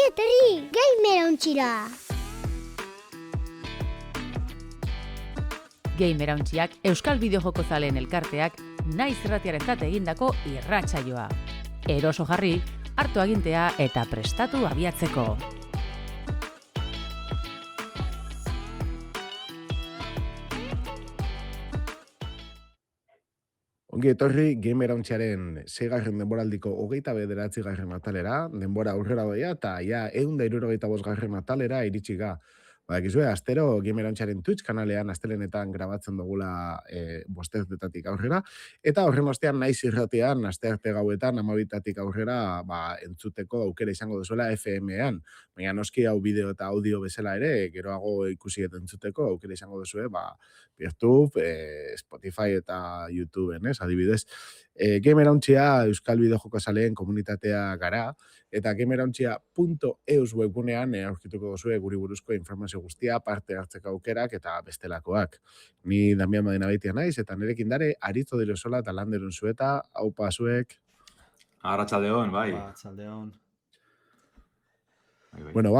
Ongi etorri, gamer ontsira! Gamerauntziak Euskal Bideojoko zaleen elkarteak naiz irratiarentzat egindako irratsaioa. Eroso jarri, hartu agintea eta prestatu abiatzeko. Ongi etorri Gamerauntziaren 6. denboraldiko 29. atalera, denbora aurrera doia eta ja 175. atalera iritsi ga. Badakizue, astero Gamerauntziaren Twitch kanalean astelenetan grabatzen dugula bostetatik aurrera, eta horren ostean naiz irratean astearte gauetan 12tatik aurrera entzuteko aukera izango duzuela FM-ean. Baina noski hau bideo eta audio bezala ere, geroago ikusi eta entzuteko aukera izango duzue, YouTube, Spotify eta YouTubeen, adibidez. Gamerauntzia Euskal Bideojoko zaleen komunitatea gara, eta gamerauntzia.eus webgunean aurkituko duzue guri buruzko informazio guztia, parte hartzeko aukerak eta bestelakoak. Ni Damian Madinabeitia naiz, eta nirekin dare Aritzo Dirosola eta Landerun Zueta, haupa zuek. Arratsaldeon, bai. Arratsaldeon. Bai. Bueno,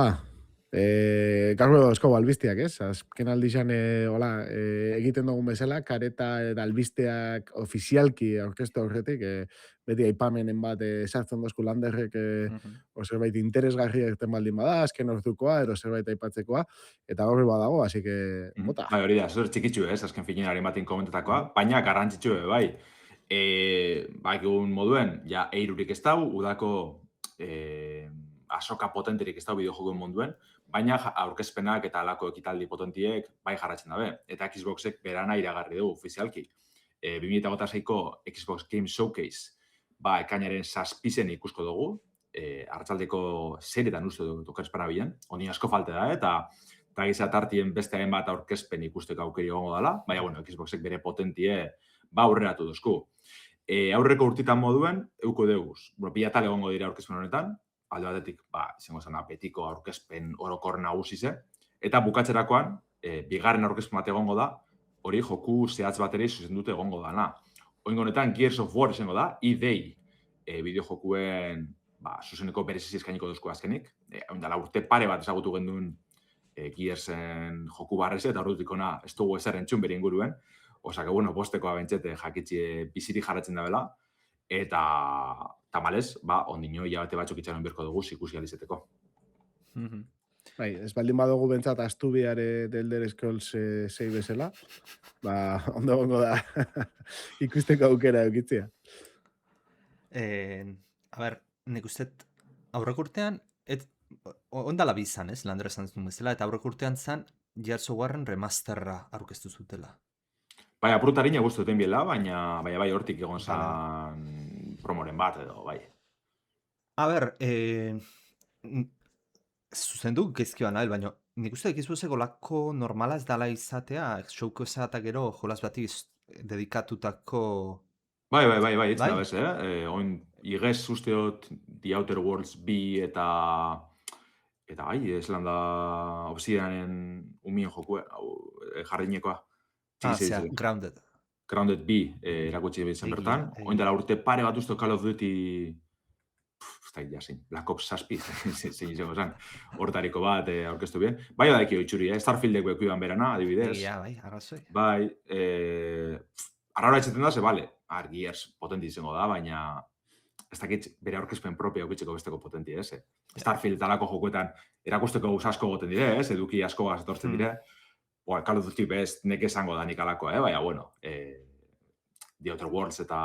gaur esko albisteak, ez? Azken aldizan egiten dugun bezala, kareta eta albisteak ofizialki aurkeztu aurretik, beti aipamenen bat sartzen dozku Landerrek o zerbait interesgarri egiten baldin bada, azken ordukoa, ero zerbait aipatzekoa, eta gaur badago, así que bota. Bai, hori da, zer txikitzu ez, azken finean batin komentatakoa, baina garrantzitsu bai. Egun moduen, ja eirurik ez dau, udako asoka potenterik ez dau bideojokoen munduen, baina aurkezpenak eta alako ekitaldi potentiek bai jarratzen dabe. Eta Xboxek berana iragarri dugu ofizialki. 2026ko Xbox Game Showcase ekainaren 7 ikusko dugu, hartzaldeko zeretan uste dut okerspana bilen, honi asko falte da, eta gizat hartien beste hainbat aurkezpen ikusteko aukeri egongo dela, baina, bueno, Xboxek bere potentie aurreratu duzku. Aurreko urtitan moduen, euko deuguz. Bilatal egongo dira aurkezpen honetan, alde batetik, izango zen betiko aurkezpen orokor nagusize, eta bukatzerakoan, bigarren aurkezpen bat egongo da, hori joku zehatz bateri zuzendute egongo dana. Oingo honetan, Gears of War izango da, EA bideojokuen zuzeneko bereziz eskainiko duzko azkenik. Oindala urte pare bat ezagutu genduen Gearsen joku barrez, eta horretik ona ez dugu ezer entzun bere inguruen. Osak, bueno, bostekoa bentsete jakitxie biziri jarratzen da bela, eta tamalez, ondino hilabete batzuk itxaron berko dugu ikusi alizeteko. Bai, ez baldin badugu bentsat Astubiare del Elder Scrolls 6 bezala, ondo gongo da ikusteko aukera eukitzea. A ber, nik uste aurreko urtean, ondala bizan, ez, Lander esan zuen bezala, eta aurreko urtean zan, Gears of Warren remasterra aurkeztu zutela. Bai, apurtarina guztu duten biela, baina bai hortik egon zan promoren bat edo, bai. A ber, zuzendu gezkioan nahi, baina nik uste ekizbuzeko lako normala ez dala izatea, showko esatak gero jolas bati dedikatutako... Bai, ez da bez, oin, igez usteot The Outer Worlds 2 eta bai, ez landa Obsidianen umien joku, jardinekoa. Grounded. Grounded 2 erakutsi bezan bertan. Oin dela urte pare bat uste Call of Duty Black Ops 7, zein izango zen, hortariko bat aurkeztu bien. Bai da ekio itxuri, Starfieldek bekuiban berana, adibidez. Ja, bai, arrazoi. Bai, arraura etxeten da, bale, Gears potenti izango da, baina ez dakit bere aurkezpen propia aukitzeko besteko potenti, ez? Starfield talako jokuetan erakusteko asko goten dire, ez? Eduki asko etortzen dire. Call of Duty best nek esango da nik alakoa, baina, bueno, The Outer Worlds eta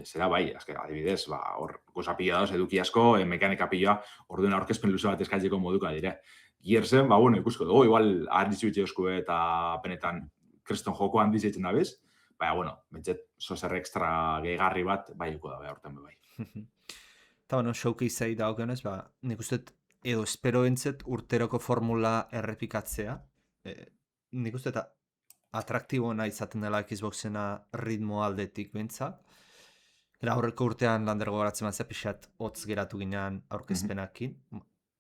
zera bai, azken, adibidez, hor gozapila dauz, eduki asko, mekanika pila, orduen aurkezpen luze bat eskatzeko moduka dire. Gearsen, bueno, ikusko dugu, igual ardizu itxeuzko eta benetan kriston joko handiz eitzen da bez, baina, bueno, bentzet, zozer extra gehigarri bat, bai uko da, bai, horten bai. Eta, bueno, showcase-ai daukionez, nik uste edo espero entzet urteroko formula errepikatzea. Nik uste eta atraktiboena izaten dela Xboxena ritmo aldetik bentzat. Era horreko urtean Landergo garatzen bat pixat hotz geratu ginean aurkezpenakin.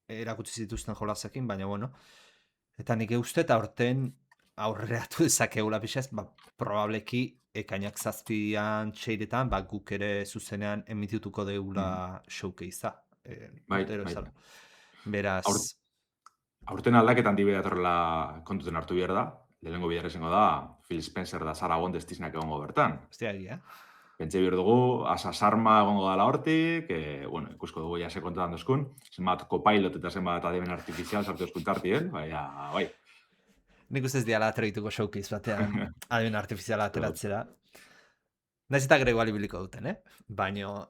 Erakutsi zituzten jolasekin, baina bueno. Eta nik uste eta horten aurreatu dezakegula pixaz, probableki ekainak 7an txeiretan, guk ere zuzenean emitituko deula showcase-a. Bai, urtero bai. bezala. Beraz, Aurten aldaketan dibide datorrela kontuten hartu behar da. Lehenengo bidera izango da, Phil Spencer da Sarah Bond Disneyak egongo bertan. hostia egia. Pentsa behar dugu, Asa Sarma egongo dala hortik, bueno, ikusko dugu ja se kontutan dozkun, zenbat copilot eta zenbat adimen artifizial sartu dozkun tartien, bai. Nik ustez diala atrebituko showcase batean adimen artifiziala ateratzera. Naiz eta gero igual ibiliko duten, Baina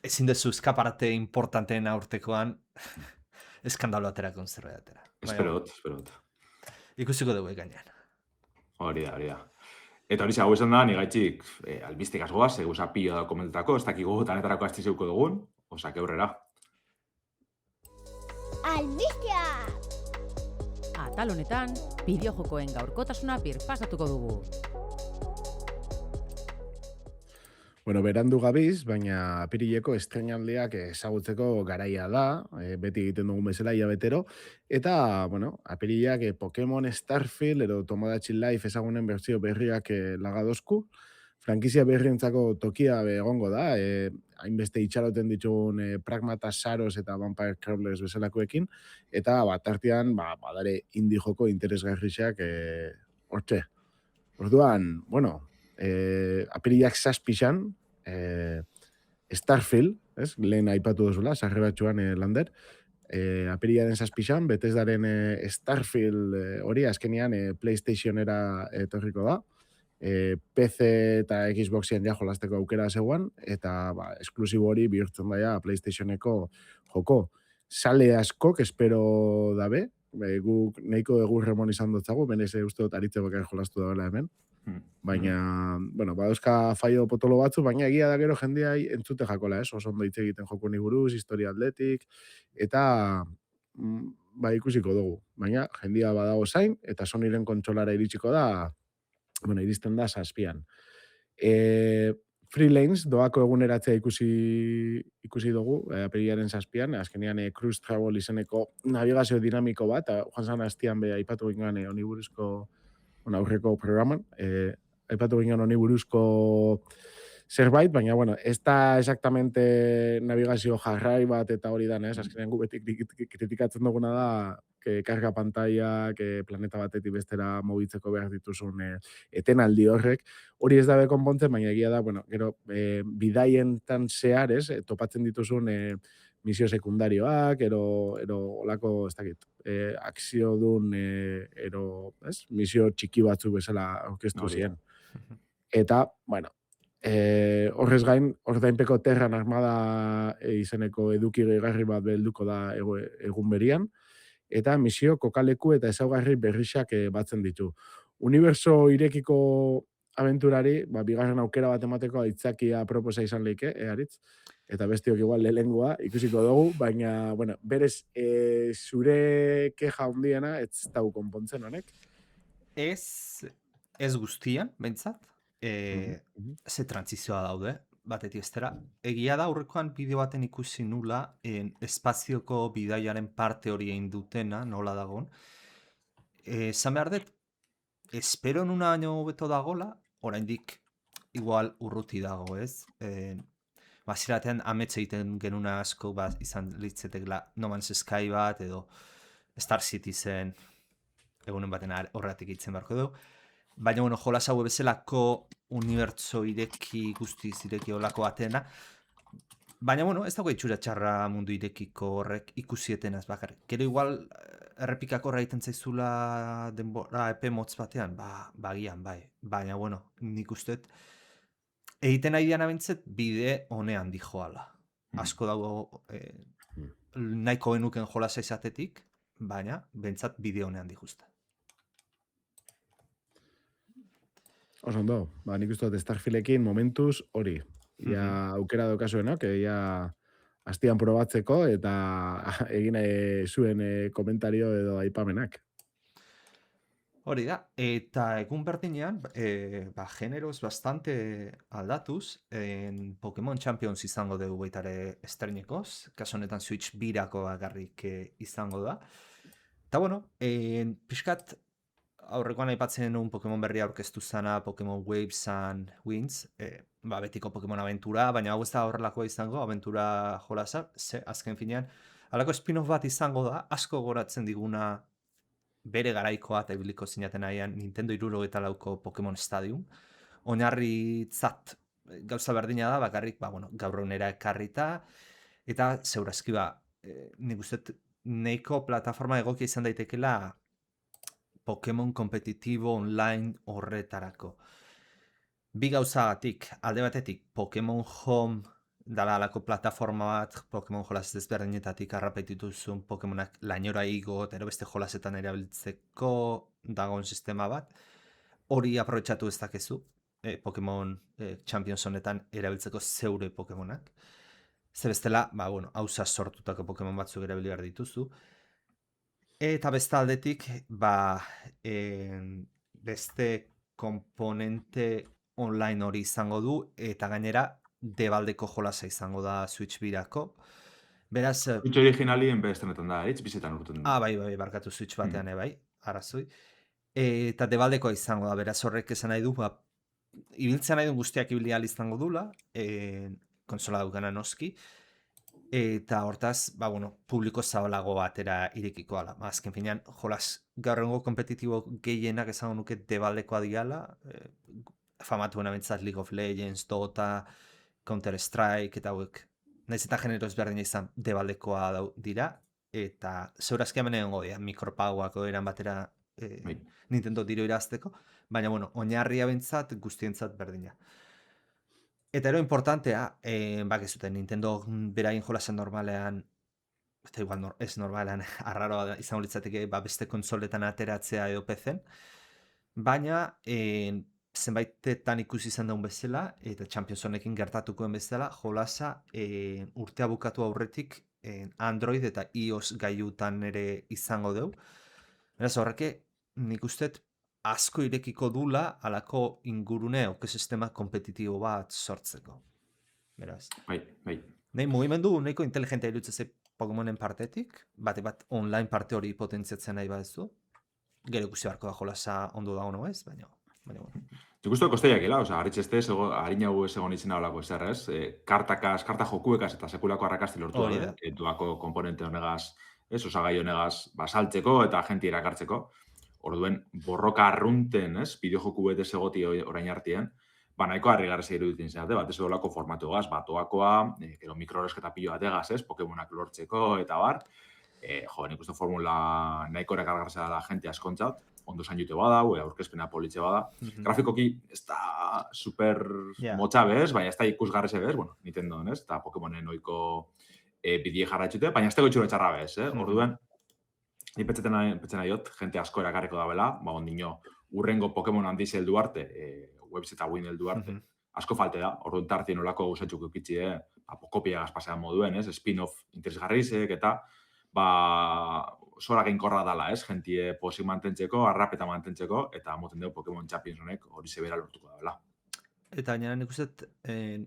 ezin dezu eskaparate importanteen aurtekoan eskandalo aterakon zerbait atera. Espero dut. Ikusiko dugu gainean. Hori da. Eta hori hau esan da, nigaitxik albistik asgoaz, eguza pilo da komentetako, ez dakigu tanetarako asti zeuko dugun, osak aurrera. Albistea! Atal honetan, bideojokoen gaurkotasuna birpasatuko dugu. Bueno, berandu gabiz, baina apirileko estrenaldiak ezagutzeko garaia da, beti egiten dugun bezala hilabetero, eta, bueno, apirilak Pokemon Starfield edo Tomodachi Life ezagunen bertsio berriak lagadozku, frankizia berrientzako tokia egongo da, hainbeste itxaroten ditugun Pragmata Saros eta Vampire Crawlers bezalakoekin, eta tartean badare indie joko interesgarriak hortxe. Orduan, bueno, apirilak 7 Starfield, lehen aipatu duzula, sarreratxuan Lander, apirilaren 7 Bethesdaren Starfield hori azkenean PlayStationera etorriko da, PC eta Xboxen ja jolasteko aukera zegoen, eta esklusibo hori bihurtzen daia PlayStationeko joko. Sale askok espero dabe, guk nahiko egurremon izan dutzagu, benez uste dut aritze bakar jolastu dagoela hemen. Baina, bueno, badozka faio potolo batzu, baina egia da gero jendea entzute jakola, oso ondo hitz egiten joko ni buruz, historia atletik, eta ikusiko dugu. Baina jendea badago zain, eta Sonyren kontsolara iritsiko da, bueno, iristen da 7an. Free Lanes doako eguneratzea ikusi dugu, apirilaren 7an, azkenean Cruise Travel izeneko navigazio dinamiko bat, joan zan hastian be aipatu gingan honi buruzko aurreko programan, aipatu ginen honi buruzko zerbait, baina, bueno, ez da exactamente navigazio jarrai bat eta hori da, azkenean gu beti kritikatzen duguna da, karga pantaiak, planeta batetik bestera mobitzeko behar dituzun etenaldi horrek, hori ez dabe konpontzen, baina egia da, bueno, gero, bidaientan zehar, topatzen dituzun misio sekundarioak, ero olako, ez dakit, akzio dun, misio txiki batzuk bezala aurkeztu ziren. Eta, bueno, horrez gain, ordainpeko Terran Armada izeneko eduki gehigarri bat belduko da egun berian, eta misio kokaleku eta ezaugarri berrixak batzen ditu. Uniberso irekiko aventurari, bigarren aukera bat emateko aitzakia proposa izan leike, Aritz? Eta bestiok igual lehengoa ikusiko dugu, baina, bueno, berez zure keja handiena ez dau konpontzen honek? Ez guztian, behintzat, ze trantzizioa daude, batetik estera. Egia da, aurrekoan bideo baten ikusi nula, espazioko bidaiaren parte hori egin dutena, nola dagoen. Zan behar dut, espero nuna baino beto dagola, oraindik igual urruti dago, ez? Baziratean ametxe egiten genuna asko izan litzetekla No Man's Sky bat edo Star Citizen egunen baten horretik itzen beharko dugu. Baina, bueno, jolas hau bezalako unibertso ireki guztiz ireki olako batena. Baina, bueno, ez dago itxura txarra mundu irekiko horrek ikusietenaz bakar. Gero igual errepikako egiten zaizula denbora epe motz batean, bagian, bai. Baina, bueno, nik usteet egiten nahi dian abintzet bide honean dijoala. Asko dago nahiko genuken jolasa izatetik, baina bentsat bide honean dijusta. Oso ondo, nik uste dut Starfieldekin momentuz hori. Ia aukera daukazuenak, ia hastian probatzeko eta egin zuen komentario edo aipamenak. Hori da, eta egun berdinean, generoz bastante aldatuz, Pokemon Champions izango dugu baitare estrenekoz, kaso honetan Switch birako agarrik izango da. Eta bueno, pixkat aurrekoan aipatzen nuen Pokemon berria aurkeztu zana Pokemon Waves and Winds, betiko Pokemon aventura, baina hau ez da horrelakoa izango, aventura jolasa, azken finean, halako spin-off bat izango da, asko goratzen diguna bere garaikoa eta ibiliko zinaten nahian Nintendo 64ko Pokemon Stadium. Oinarritzat gauza berdina da, bakarrik, gaur egunera ekarrita, eta zeurazki nik uste neiko plataforma egokia izan daitekela Pokemon kompetitibo online horretarako. Bi gauzagatik, alde batetik Pokemon Home dala alako plataforma bat, Pokemon jolas desberdinetatik arrapetituzun Pokemonak lainora igo, eta beste jolasetan erabiltzeko dagoen sistema bat. Hori aprobetxatu ez dakezu, Pokemon Champions honetan erabiltzeko zeure Pokemonak. Ze bestela, hauza sortutako Pokemon batzuk erabili behar dituzu. Eta beste aldetik, beste komponente online hori izango du, eta gainera debaldeko jolasa izango da Switch birako. Beraz... Switch originalien bestenetan da, bizetan urten. Bai, barkatu Switch batean, bai, arrazoi. Eta debaldekoa izango da, beraz horrek esan nahi du, ibiltzen nahi du guztiak ibilial izango dula, konsola dugana noski, eta hortaz, publiko zabalago batera irekiko ala. Azken finean, jolas gaur egungo kompetitibo gehienak esango nuke debaldekoa diala, famatuena bentsat League of Legends, Dota, Counter-Strike, eta hauek, nahiz eta genero ezberdina izan debaldekoa dira, eta zeurazki hemen egongo dira, mikropauako eran batera Nintendo diro irazteko, baina, oinarria bentsat guztientzat berdina. Eta ero importantea, bakezuten, Nintendo beraien jolasen normalean, eta igual ez normalean, arraroa izango litzateke, beste konsoletan ateratzea edo PC-en, baina zenbaitetan ikusi izan daun bezala, eta Champions honekin gertatukoen bezala, jolasa urtea bukatu aurretik Android eta iOS gaiutan ere izango deu. Beraz horreke, nik ustet asko irekiko dula alako ingurune sistema kompetitibo bat sortzeko. Beraz. Bai. Nahi mugimendu nahiko inteligentea irutzeze Pokemonen partetik, bat online parte hori potentziatzen nahi badezu. Gero ikusi barko da jolasa ondo dago no ez, baina. Nik uste kosteiakela, haritxeste, harinago ez egon izena olako ezer, ez? Karta jokuekaz eta sekulako arrakasti lortu da, duako komponente honegaz, osagai honegaz, saltzeko eta agenti erakartzeko. Orduen, borroka arrunten, bideojoku betez egoti orain artien, nahiko harrigarrez iruditzen zen, bat ez dolako formatu gaz, batoakoa, gero mikrooresketa pilo bategaz, Pokemonak lortzeko eta bar. Nik uste formula nahiko erakargarrez da jente askontzat, ondo zain jute bada, aurkezpena politxe bada. Grafikoki ez da super motxa bez, baina ez da ikusgarrez bez, Nintendo, eta Pokemonen oiko bidie jarraitxute, baina ez tego itxura txarra bez, orduen, ni petxetan aiot, jente asko erakarriko da bela, ondino, urrengo Pokemon handiz heldu arte, Webs eta Win heldu arte, asko falte da, orduan tartien olako gauzatxuk eukitzi, kopia gazpasean moduen, spin-off interesgarrizek, eta zora geinkorra dala, jentie posik mantentzeko, arrapeta mantentzeko, eta moten dugu Pokemon Champions honek hori zebera lortuko da bela. Eta gainera nik uste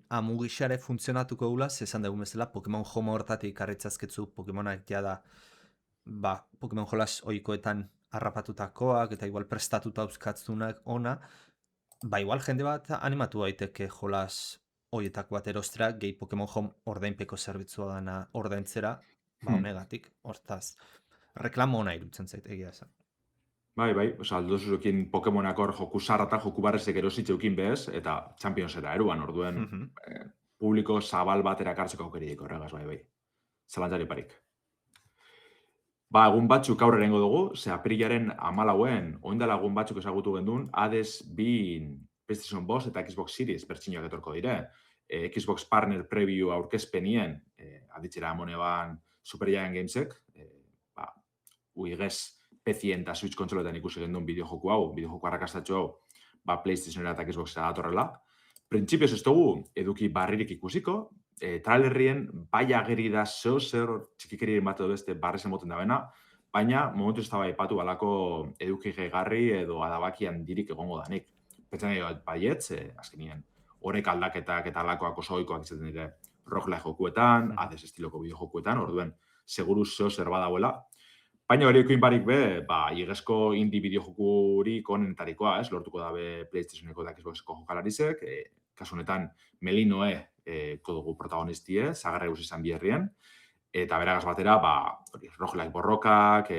amugixare funtzionatuko gula, zezan dugu bezala, Pokemon Home hortatik karritzazketzu Pokemonak jada Pokemon jolas oikoetan harrapatutakoak eta igual prestatuta euskatzunak ona, igual jende bat animatu daiteke jolas hoietako bat erostera, gehi Pokemon Home ordainpeko zerbitzua dana ordaintzera, honegatik, hortaz, reklamo ona irutzen zait, egia esan. Bai, aldozurekin Pokemonak hor joku sarrata, joku barrezek erositzeukin bez, eta Championsera eruan, orduen publiko zabal bat erakartzeko aukerik horregaz, bai. Zalantzari parik. Egun batzuk aurre erengo dugu, ze aprilaren 14, oindala egun batzuk ezagutu gendun, Hades bin PlayStation 5 eta Xbox Series bertxinoak etorko dire. Xbox Partner Preview aurkezpenien, aditzera amoneban Super Giant Gamesek, uigez PC-en eta Switch kontsoloetan ikusi gendun bideojoku arrakastatxo hau, PlayStationera eta Xboxera datorrela. Printzipioz ez dugu eduki barririk ikusiko, trailerrien bai ageri da zer txikikerien bat edo beste barrezen moten da bena, baina momentu ez da bai patu balako eduki gehigarri edo adabakian dirik egongo danik. Pentsan nahi baietz, azkenien, horrek aldaketak eta alakoak oso oikoak izaten dire roguelike jokuetan, Hades estiloko bideo jokuetan, orduen seguru zer badauela, Baina horiekin barik be, igezko indie bideojokurik onenetarikoa, ez? Lortuko dabe PlayStationeko eta Xboxeko jokalarizek, kasu honetan Melinoe kodugu protagonistie, zagarra guz izan biherrien, eta beragaz batera, roguelike borrokak,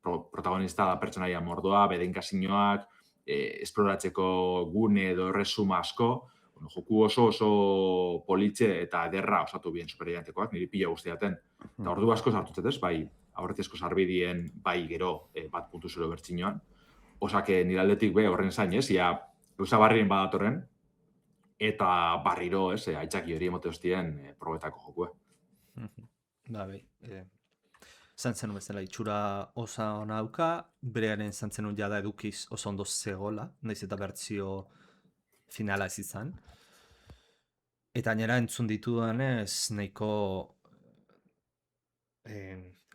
protagonista da pertsonaia mordoa, bedeinkasinoak, esploratzeko gune edo erresuma asko, joku oso politxe eta ederra osatu bien supergigantekoak, niri pila guztiaten. Eta ordu asko sartutzet ez, bai aurretizko sarbidien, bai gero 1.0 bertxinoan. Osake nire aldetik be horren zain, ez, ia gauza barrien badatorren, eta barriro, ez, aitzaki hori emote hostien probetako jokue. Bai, zantzen bezala itxura osa ona dauka, berearen zantzen jada edukiz oso ondo zegola, naiz eta bertzio finala ez izan. Eta gainera entzun ditudanez, nahiko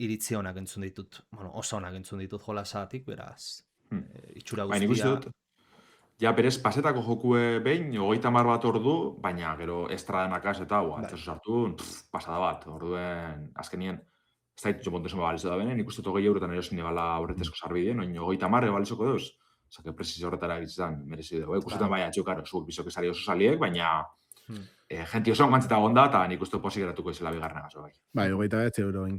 iritzi honak entzun ditut, oso onak entzun ditut jolasatik, beraz, itxura guztia. Nik uste dut, ja berez pasetako jokue behin, 30 bat ordu, baina gero estradanakaz eta altzazu sartu, pasada bat, orduen azkenien, ez da ditu pontesun balizo da benen, nik uste dut 20 eurotan erosin ebala aurretezko sarbideen, oin 30 balizoko deuz, zake prezizio horretara egitzen merezi dugu. Ikustetan bai atxu, karo, zuek bizok esari oso saliek, baina genti oso ongantzeta gonda, eta nik uste posik geratuko izela bigarren agazo bai. Bai, 29 euro bain.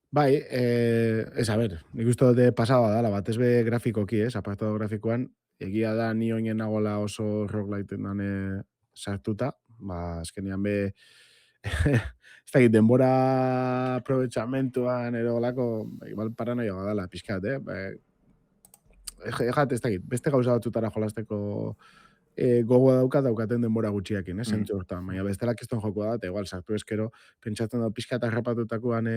Bai, ez, a ber, nik uste dute pasaba dala, batez be grafikoki, apartado grafikoan, egia da ni oinen nagola oso roguelitean sartuta, azkenean be, ez dakit, denbora aprobetxamentuan edo lako, igual paranoia dala, pixkat, Ejat, ez dakit, beste gauza batzutara jolasteko gogoa daukaten denbora gutxiakin, zentzu hortan. Baina bestela kiston jokua da, eta igual sartu eskero, pentsatzen da pixka eta rapatutakoan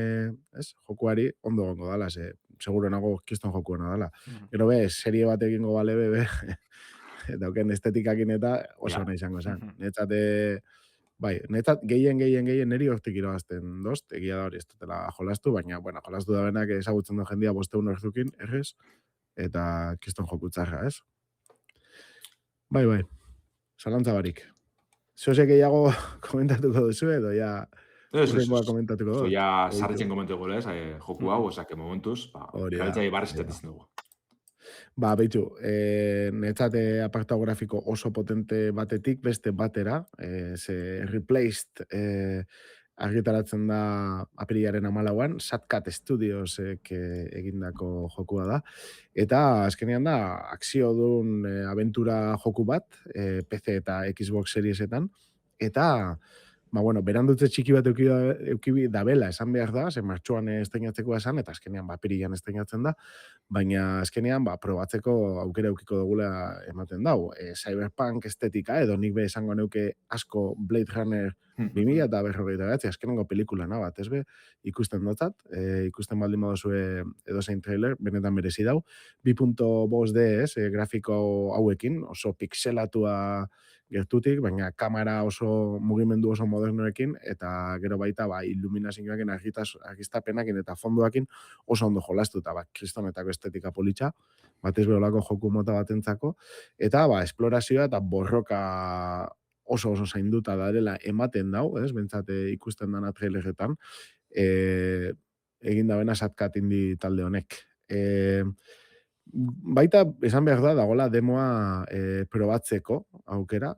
jokuari ondo gongo dala, seguro nago kiston jokuena dala. Gero serie bat egingo bale dauken estetikakin eta oso nahi izango zen. Netzat gehien neri hortik irabazten dozt, egia da hori ez dutela jolastu, baina, jolastu da benak ezagutzen du jendia 500 erzukin, errez, eta kiston jokutzarra, ez? Bai, zalantza barik. Zozek gehiago komentatuko duzu edo ja urrengoa komentatuko duzu? Ja sarritzen komentatuko lez, joku hau, osake momentuz, gabetzai barrez etatzen dugu. Behitu, netzate apartado grafiko oso potente batetik beste batera, Replaced argitaratzen da apirilaren 14an, Satcat Studiosek egindako jokua da. Eta azkenean da, akziodun aventura joku bat, PC eta Xbox Seriesetan. Eta, berandutze txiki bat eukibi dabela esan behar da, martxoan estreinatzeko esan, eta azkenean apirilan estreinatzen da, baina azkenean probatzeko aukera eukiko dugula ematen dau. Cyberpunk estetika, edo nik be esango neuke asko Blade Runner 2049, azkenengo pelikulana bat, ez be, ikusten dotzat, ikusten baldin badozue edozein trailer, benetan merezi dau. 2.5D, grafiko hauekin, oso pixelatua gertutik, baina kamera oso mugimendu oso modernoekin, eta gero baita iluminazioakin, argiztapenakin eta fondoakin oso ondo jolastu, eta kristonetako estetika politxa, batez beholako joku mota batentzako, eta esplorazioa eta borroka oso zainduta darela ematen dau, bentsat ikusten dana traileretan, egin dabena Satcat indi talde honek. Baita, esan behar da, dagoela demoa probatzeko aukera,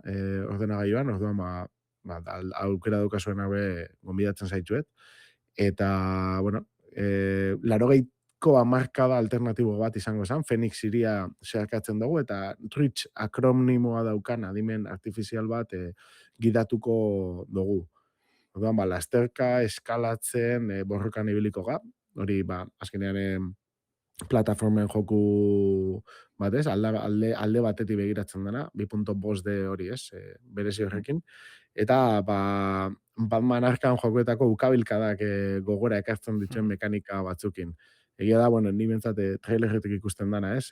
ordenagailuan, orduan, aukera daukazuen haue gonbidatzen zaitzuet. Eta, 80ko hamarkada alternatibo bat izango zen, Phoenix iria zeharkatzen dugu, eta Twitch akronimoa daukan adimen artifizial bat gidatuko dugu. Orduan, lasterka, eskalatzen, borrokan ibiliko ga, hori, azkenean plataformen joku bat ez, alde batetik begiratzen dena, 2.5D hori ez, berezi horrekin. Eta Batman Arkham jokuetako ukabilkadak gogora ekartzen dituen mekanika batzukin. Egia da, ni bentsat trailerretik ikusten dana ez,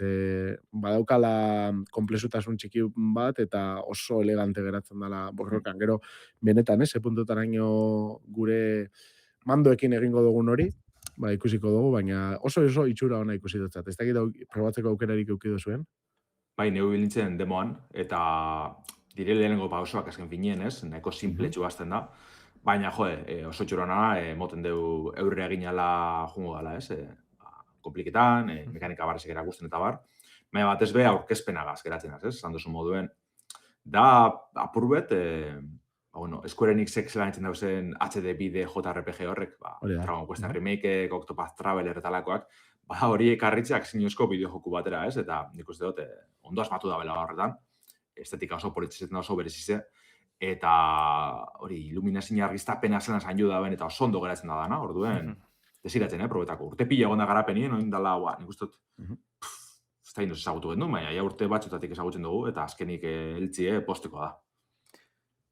badaukala komplexutasun txiki bat eta oso elegante geratzen dela borrokan. Gero, benetan ez, puntotaraino gure mandoekin egingo dugun hori, ikusiko dugu, baina oso itxura ona ikusi dutzat. Ez dakit probatzeko aukerarik eukidu zuen? Neu bilintzen demoan, eta dire lehenengo pausoak azken finien, ez? Nahiko simpletxu bazten da. Baina, oso txurona, moten deu eurrea ginala jungo gala, ez? konpliketan, mekanika barrezek erakusten eta bar, baina batez be aurkezpenagaz geratzen az, esan duzu moduen. Da, apurbet, Square Enixek zelan entzen dauzen HD bide JRPG horrek, Dragon Quest Remake, Octopath Traveler eta lakoak, hori ekarritzeak zinuzko bideojoku batera, ez? Eta nik uste dut, ondo asmatu da bela horretan, estetika oso politzizetan oso berezize, eta hori iluminazio argiztapena zelan zain da ben, eta oso ondo geratzen da dana, orduen, desiratzen, probetako. Urte pila egon da garapenien, oin dala, nik uste dut, ez da inoz ezagutu gendu, baina ja urte batzutatik ezagutzen dugu, eta azkenik eltzie posteko da.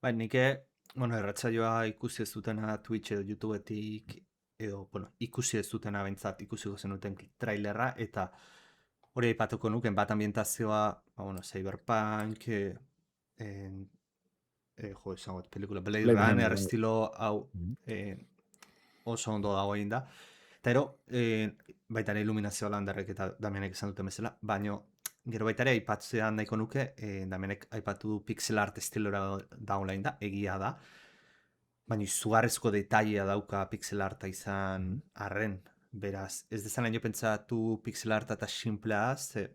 Bai, nik, erratzaioa ikusi ez dutena Twitch edo YouTubeetik, edo, ikusi ez dutena bentsat, ikusiko zenuten trailerra, eta hori aipatuko nuken, bat ambientazioa, Cyberpunk, esangot, pelikula Blade Runner, estilo hau oso ondo dago egin da. Eta ero, baita ere iluminazioa landarrek eta Damienek esan duten bezala, baino gero baita ere aipatzean nahiko nuke, Damienek aipatu du pixel art estilora da online da, egia da, baina izugarrezko detailea dauka pixel arta izan arren, beraz, ez dezan hain jo pentsatu pixel arta eta simplea, ze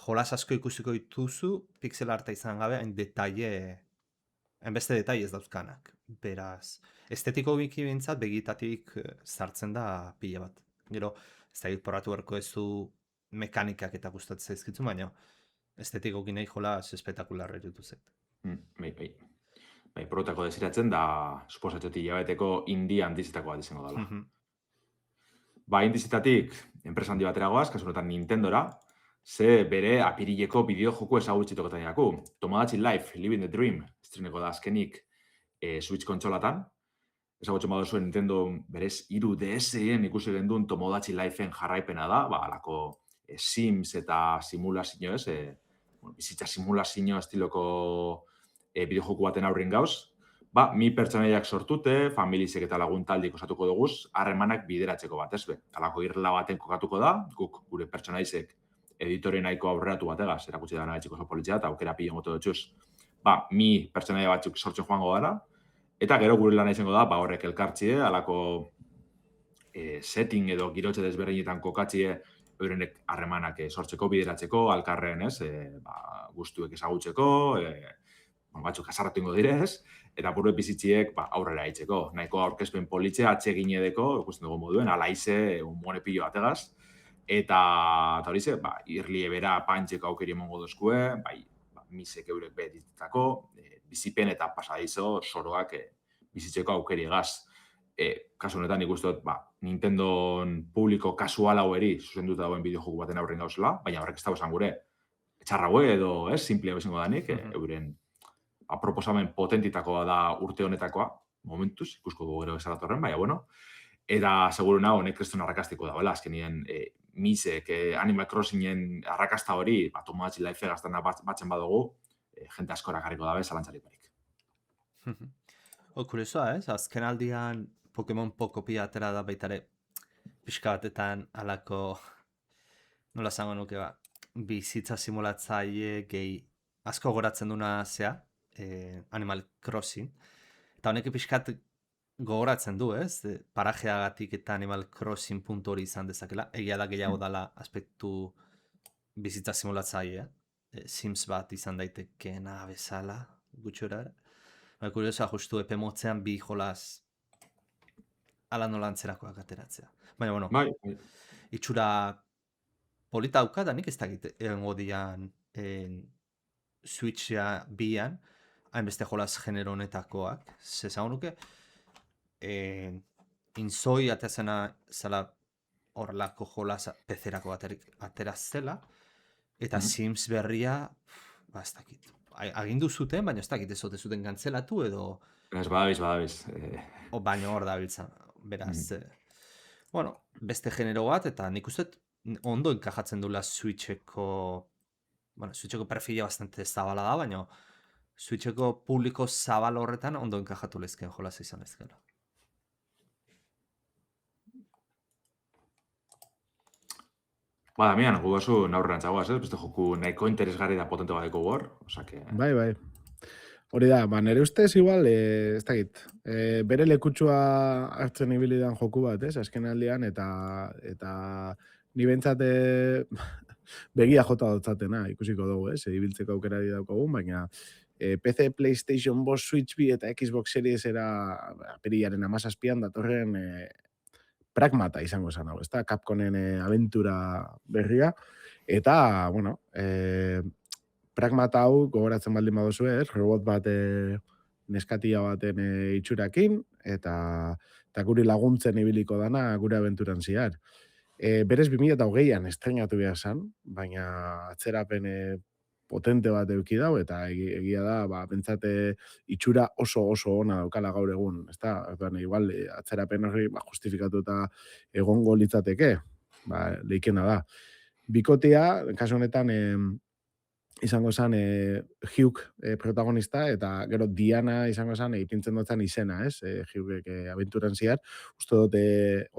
jolas asko ikusiko dituzu pixel arta izan gabe, hain beste detaile ez dauzkanak. Beraz, estetiko biki bintzat begitatik sartzen da pila bat. Gero, ez da porratu berko ez du mekanikak eta gustatzen zaizkitzu, baina estetiko ginei jolas espetakularra jutu zait. Bai, porrotako desiratzen da, suposatxoti hilabeteko indie handizitako bat izango dela. Ba, indizitatik, enpresa handi bateragoaz, kasu honetan Nintendora, ze bere apirileko bideojoku ezagutzitokotan jaku. Tomodachi Life, Living the Dream, estreneko da azkenik Switch kontsolatan. Ezagutzen baduzuen Nintendo berez 3DS-en ikusi genduen Tomodachi Life-en jarraipena da, alako Sims eta simulazio ez, bizitza simulazio estiloko bideojoku baten aurrin gauz, mi pertsonaiak sortute, familizek eta laguntaldik osatuko duguz, harremanak bideratzeko bat, ez be. Alako irla baten kokatuko da, guk gure pertsonaizek editore nahiko aurreratu bategaz, erakutsi da nahetxiko oso politzia, eta aukera pila moto dutxuz, mi pertsonaia batzuk sortzen joango dara, eta gero gure lana izango da, horrek elkartzie, alako setting edo girotxe desberdinetan kokatzie, eurenek harremanak sortzeko, bideratzeko, alkarren, ez, guztuek ezagutzeko, batzuk azarratu ingo direz, eta burue bizitziek aurrera haitzeko. Nahiko aurkezpen politzea atsegin edeko, ikusten dugu moduen, alaize, unbone pilo bategaz, eta hori ze, irlie bera pantxeko aukeri emongo dozkue, misek eurek behetitetako, bizipen eta pasadizo soroak bizitzeko aukeri egaz. Kasu honetan ikusten dut, Nintendon publiko kasual hau eri zuzenduta dagoen bideojoku baten aurren gauzela, baina horrek ez dago esan gure txarrago edo, simplea bezango danik, euren proposamen potentitakoa da urte honetakoa, momentuz, ikusko dugu gero esaratorren, baina, bueno, eta seguru nago honek kristun arrakastiko da, azkenien misek Animal Crossingen arrakasta hori, Tomodachi Life gaztana batzen badugu, jente askora garriko dabe, zalantzarik barik. Kuriosoa, ez? Azken aldian Pokemon Pokopia atera da baitare pixka batetan alako, nola zango nuke bizitza simulatzaile gehi asko goratzen duna zea, Animal Crossing, eta honek pixkat gogoratzen du, ez? Parajeagatik eta Animal Crossing puntu hori izan dezakela, egia da gehiago dala aspektu bizitza simulatzailea, Sims bat izan daitekeena bezala, gutxora. Kuriosoa, justu epe motzean bi jolaz ala nola antzerakoak ateratzea. Baina, bueno, itxura polita dauka, da nik ez dakit egongo dian Switcha bian, hainbeste jolaz genero honetakoak. Zezagun nuke, inzoi atezena zela horrelako jolaz pezerako aterazela, eta Sims berria, ez dakit. Agindu zuten, baina ez dakit ezote zuten kantzelatu edo... Ez badabiz. Baina hor dabiltza, beraz. Bueno, beste genero bat, eta nik uste ondo enkajatzen dula Switcheko... Bueno, Switcheko perfila bastante zabala da, baina Switcheko publiko zabal horretan ondo enkajatu lezken jolaz izan ezkela. Damian, gu basu naurrean txagoaz, ez? Beste joku nahiko interesgarri da potente badeko hor, osake... Bai. Hori da, nire ustez igual, ez dakit, bere lekutsua hartzen ibili dan joku bat, azken aldean, eta ni bentsat begia jota dotzatena, ikusiko dugu, ibiltzeko aukera daukagun, baina PC, PlayStation, Boss, Switch bi eta Xbox Series era apirilaren 17an datorren pragmata izango esan hau, ezta? Capcomen aventura berria, eta, bueno, pragmata hau gogoratzen baldin baduzu, robot bat neskatia baten itxurakin, eta guri laguntzen ibiliko dana gure aventuran zihar. Berez 2008an estrenatu behar zan, baina atzerapen potente bat eduki dau, eta egia da, bentsate itxura oso ona daukala gaur egun, ezta? Orduan, igual, atzerapen horri justifikatuta egongo litzateke, leikena da. Bikotea, kasu honetan, izango zen Hugh protagonista, eta gero Diana izango zen ipintzen dutzen izena, Hugh aventuran zihar, uste dut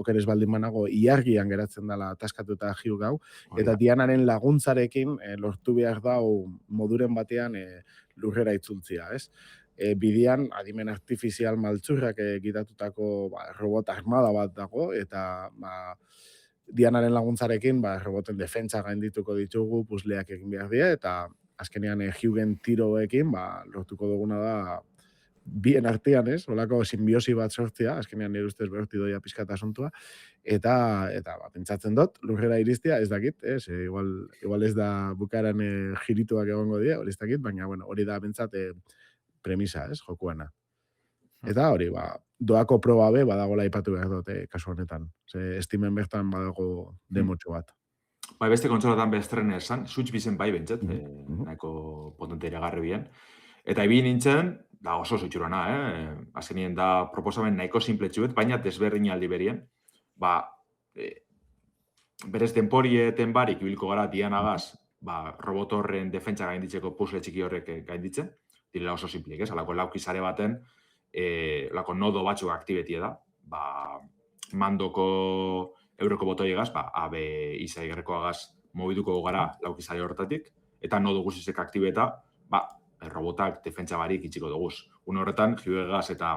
okeres baldin banago iargian geratzen dela ataskatuta Hugh hau, eta Dianaren laguntzarekin lortu behar dau moduren batean lurrera itzultzia, bidian adimen artifizial maltzurrak gidatutako robot armada bat dago, eta Dianaren laguntzarekin, roboten defentsa gaindituko ditugu, puzleak egin behar dira, eta azkenean Hughen tiroekin, lortuko duguna da, bien artean, olako simbiosi bat sortzea, azkenean nire ustez behorti doia pizkat asuntua, eta pentsatzen dut, lurrera iristia, ez dakit, igual ez da bukaran jirituak egongo dira, hori ez dakit, baina hori da pentsat premisa, jokuana. Eta hori, doako proba be, badagola ipatu behar dut, kasu honetan. Estimen bertan badago demotxo bat. Beste kontsolatan bestren esan, Switch bizen bai bentzat, nahiko potente iragarri bien. Eta ibi nintzen, da oso zutxurana, azkenien da proposamen nahiko simpletxuet, baina desberdin aldi berien. Berez denporieten barik ibilko gara Dianagaz, robot horren defentsa gainditzeko puzzle txiki horrek gainditzen. Direla oso simplik, alako laukizare baten, lako nodo batzuk aktibetie da, mandoko euroko botoiegaz, AB izaigerrekoagaz mobiduko gara laukizare horretatik, eta nodo guzizek aktibeta, robotak defentsa barik itxiko duguz. Une horretan, jiuegaz eta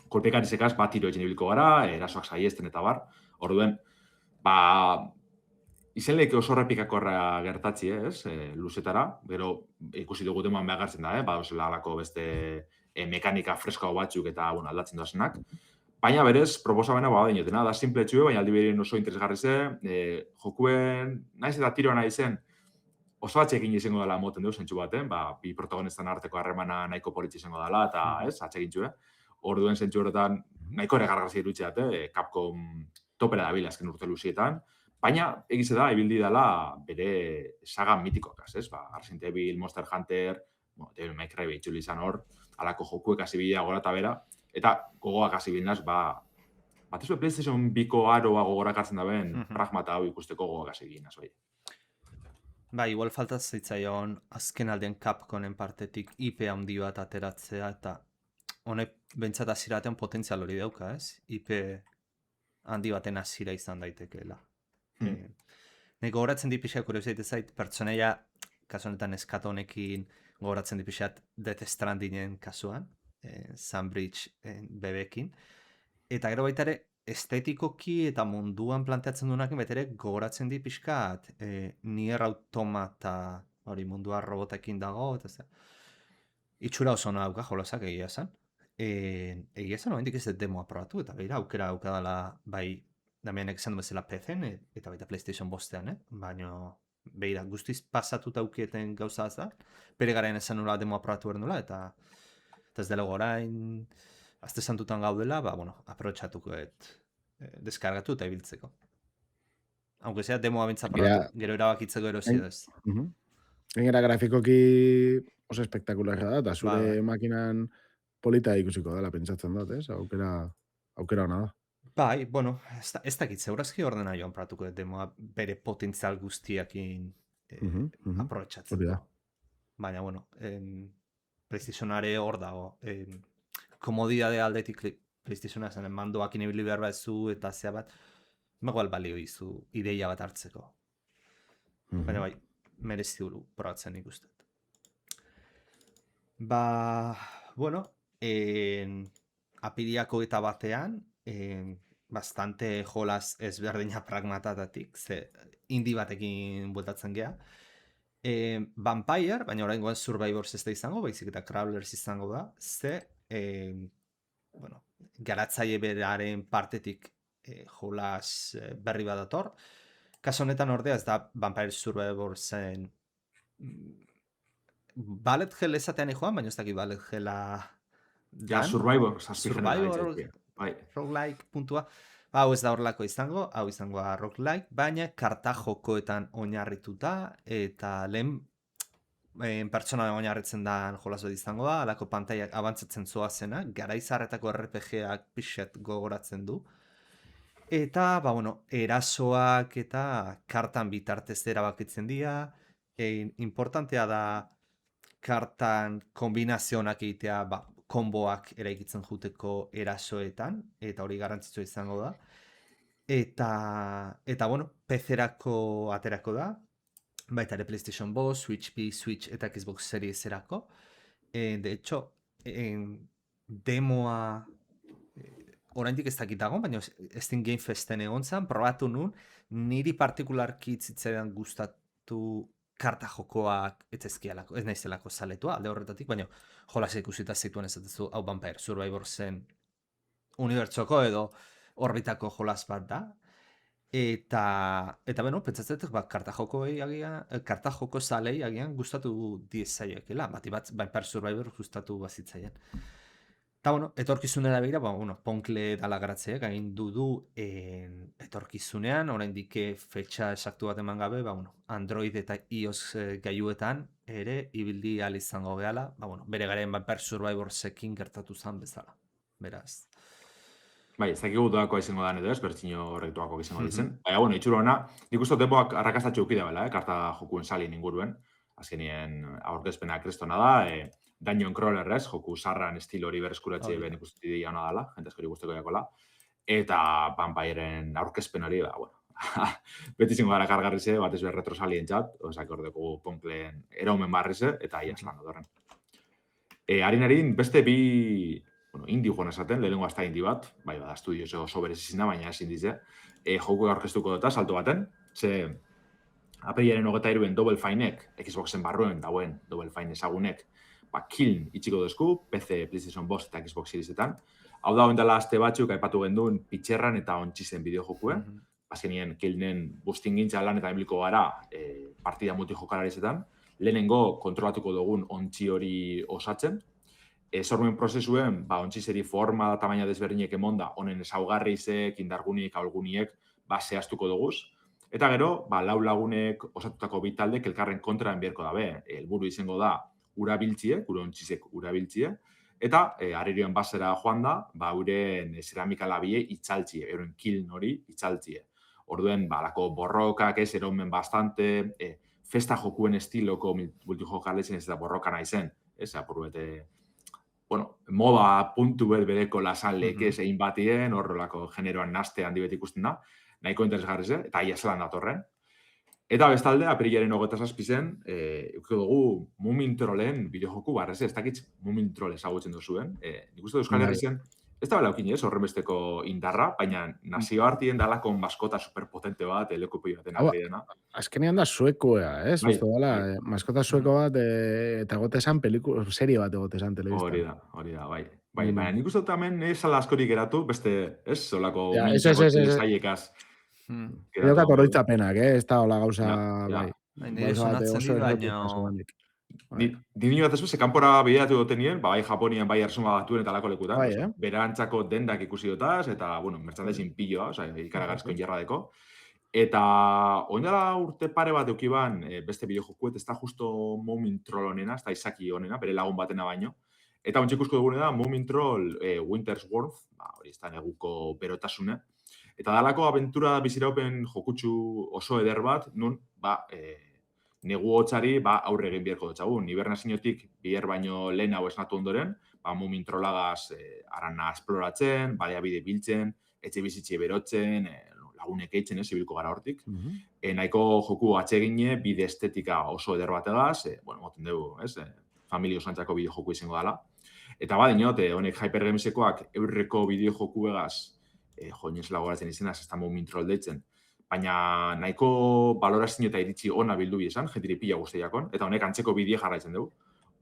kolpekarizekaz tiro etxen ibiliko gara, erasoak saiesten eta bar. Orduen, izen lehike oso repikakorra gertatzi, luzetara, gero ikusi dugu demoan behartzen da, badozela alako beste mekanika fresko batzuk eta aldatzen doazenak. Baina berez, proposamena dinotena, da simple txue, baina aldi berien oso interesgarri ze, jokuen, naiz eta tiroa nahi zen, oso atxekin izango dela moten dugu zentsu baten, bi protagonistan arteko harremana nahiko politxe izango dela, eta atxekin txue. Orduen zentsu horretan, nahiko ere gargarzi irutxeat, Capcom topera da bila azken urte luzietan, baina egize da, ibildi dela bere saga mitikoakaz, Resident Evil, Monster Hunter, Devil May Cry behitxuli izan hor, alako jokuek hasi bidea gora eta bera, eta gogoak hasi bilinaz, batezue PlayStation 2ko aroa gogorak hartzen da ben, pragmata hau ikusteko gogoak hasi bilinaz, bai. Igual falta zitzaion azken aldean Capcomen partetik IP handi bat ateratzea, eta honek bentsat aziratean potentzial hori dauka, IP handi baten azira izan daitekeela. Nik gogoratzen dipixak kuriozitate zait, pertsoneia, kasu honetan eskatu honekin gogoratzen dipixat Death Strandingen kasuan, Sunbridge bebekin, eta gero baita ere, estetikoki eta munduan planteatzen duenak betere gogoratzen di pixkat Nier Automata hori mundua robotekin dago, eta itxura oso ona dauka jolasak egia esan. Egia esan, oendik ez demoa probatu, eta behira aukera daukadala bai Damianek esan du bezala PC-en eta baita PlayStation bostean, baina behira guztiz pasatuta aukieten gauza da, bere garen esan nula demoa probatu behar nula, eta ez dela gorain azte santutan gaudela, aprobetxatuko deskargatu eta ibiltzeko. Aunque sea demoa bintza probatu, gero erabakitzeko erosi ez. Gainera grafikoki oso espektakularra da, eta zure makinan polita ikusiko dela pentsatzen dut, aukera hona da. Bai, ez dakit, zeurazki ordena joan probatuko demoa bere potentzial guztiakin aprobetxatzeko. Baina, PlayStationare hor dago. Komodidade aldetik PlayStationa zen, mandoak inibili behar bat zu eta zea bat, igual balio izu ideia bat hartzeko. Baina bai, merezi duru probatzen ikustet. Ba, bueno, apiriako eta batean, bastante jolas ezberdina pragmatatatik, ze indie batekin bueltatzen gea. Vampire, baina oraingoan Survivors ez da izango, baizik eta Crawlers izango da, ze, bueno, garatzaile beraren partetik jolas berri badator. Kaso honetan ordea ez da Vampire Survivorsen Ballet Hell esatean joan, baina ez dakit Ballet Hella Ja, dan. Survivor, zazpi Survivor, Bai. roguelike puntua. Hau ez da horrelako izango, hau izango da roguelike, baina karta jokoetan oinarrituta, eta lehen pertsona oinarritzen da jolas bat izango da, alako pantaiak abantzatzen zoazena, garaizarretako RPG-ak pixet gogoratzen du. Eta, ba, bueno, erasoak eta kartan bitartez erabakitzen dira, importantea da kartan kombinazionak egitea, ba, konboak eraikitzen juteko erasoetan, eta hori garrantzitsua izango da. Eta bueno, PC-erako aterako da, baita ere PlayStation 5, Switch P, Switch eta Xbox Series erako. De hecho, demoa oraindik ez dakit dago, baina Steam Game Festen egon zen, probatu nun, niri partikularki zitzaidan gustatu karta jokoak ez naizelako zaletua, alde horretatik, baina jolas ikusita zituen ezatezu, hau Vampire Survivorsen unibertsoko edo orbitako jolas bat da. Eta beno, pentsatzen ba, karta joko zalei agian gustatu diezaiekela, bat Vampire Survivor gustatu bazitzaien. Eta, bueno, etorkizunera begira, bueno, Ponkle dala garatzeak egin du etorkizunean, oraindik fetxa esaktu bat eman gabe, bueno, Android eta iOS gailuetan ere ibildi ahal izango gehala, bueno, bere garen Vampire Survivorsekin gertatu zen bezala. Beraz. Bai, ez dakigu doakoa izango da edo ez, bertzino horrektuako izango ditzen. Baina, bueno, itxuro hona, nik uste demoak arrakastatxo ukidea bela, karta jokuen salin inguruen. Azkenien aurkezpena kristona da, Dungeon Crawler ez, joku sarran estilo hori berreskuratxe ben ikusten dira hona dela, jente askori guzteko jakola. Eta Vampireen aurkezpen hori, ba, bueno, beti zingo gara kargarrize, bat ez behar retro salien txat, osak ordeko Ponkleen eraumen barrize, eta ia eslan odorren. Harin, beste bi, bueno, indie joan esaten, lehenengo hasta indie bat, bai, bada, estudio oso berez izin da, baina ezin dize, joku aurkeztuko dota, salto baten, ze aperilaren 23 Double Finek, Xboxen barruen dauen Double Fine ezagunek, ba, Kiln itxiko dozku, PC, PlayStation 5 eta Xbox Seriesetan. Hau da, oindala aste batzuk, aipatu genduen pitxerran eta ontxizen bideo jokue. Azkenien, Kilnen bustin gintza lan eta emliko gara partida multijokalarizetan. Lehenengo kontrolatuko dugun ontxi hori osatzen. Sormen prozesuen, ba, ontxizeri forma da tamaina desberdinek emonda, honen esaugarrizek, indarguniek, aulguniek, ba, zehaztuko duguz. Eta gero, ba, lau lagunek osatutako bitaldek elkarren kontraan beharko dabe. Helburu izango da, urabiltzie, gure ontxizek urabiltzie, eta aririoen basera joan da, ba, uren zeramika labie itzaltzie, euren kiln hori itzaltzie. Orduen, ba, lako borrokak ez, eromen bastante, festa jokuen estiloko multijokalezen ez da borroka naizen, ez, apurbete, bueno, moda puntu bereko lasalek ez egin batien, horrelako generoan naste handi beti ikusten da, nahiko interesgarriz, eta ia zelan datorren. Eta bestalde, apirilaren 27 eukiko dugu Mumin Trollen bideojoku barrez, ez dakitz Mumin Troll ezagutzen duzuen. Nik uste Euskal Herrizen, ez da bela aukin ez, horrenbesteko indarra, baina nazio hartien dalako maskota superpotente bat, lekupoi baten aldeena. Azkenean da suekoa, ez? Bai, Maskota sueko bat, eta gotezan serie bat egotezan telebiztan. Hori da, bai. Baina nik uste dut hemen ez ala askorik geratu, beste, ez, solako zaiekaz. Edokat oroitzapenak, ez da hola gauza, bai. Nire sonatzen dira, baina... Dini bat ez, kanpora bideatu dutenien, bai Japonian, bai Arsuma Batuen eta lako lekutan, bai, berantzako dendak ikusi dutaz, eta, bueno, merchandising pilloa, oza, ikaragarrizko injarradeko. Eta, oindala urte pare bat eukiban, beste bideojokuet, ez da justo Moomin Troll honena, ez da Izaki honena, bere lagun batena baino. Eta ontsi ikusko dugune da, Moomin Troll Winter's Worth, hori ez da neguko berotasune. Eta dalako abentura biziraupen jokutsu oso eder bat, nun, ba, negu hotzari aurre egin beharko dutxagun. Hibernaziotik biher baino lehen hau esnatu ondoren, Moomin Trollagaz arana esploratzen, baliabide biltzen, etxe bizitxe berotzen, lagunek eitzen, ibilko gara hortik. Nahiko joku atsegine, bide estetika oso eder bategaz, bueno, moten dugu, ez? familia osantzako bideojoku izango dela. Eta badiot, honek Hypergamesekoak eurreko bideojoku egaz, joinez lagoratzen izena, ez da Momintrol deitzen, baina nahiko balorazio eta iritsi ona bildu bizan, jetiri pila guztiakon, eta honek antzeko bidea jarraitzen dugu.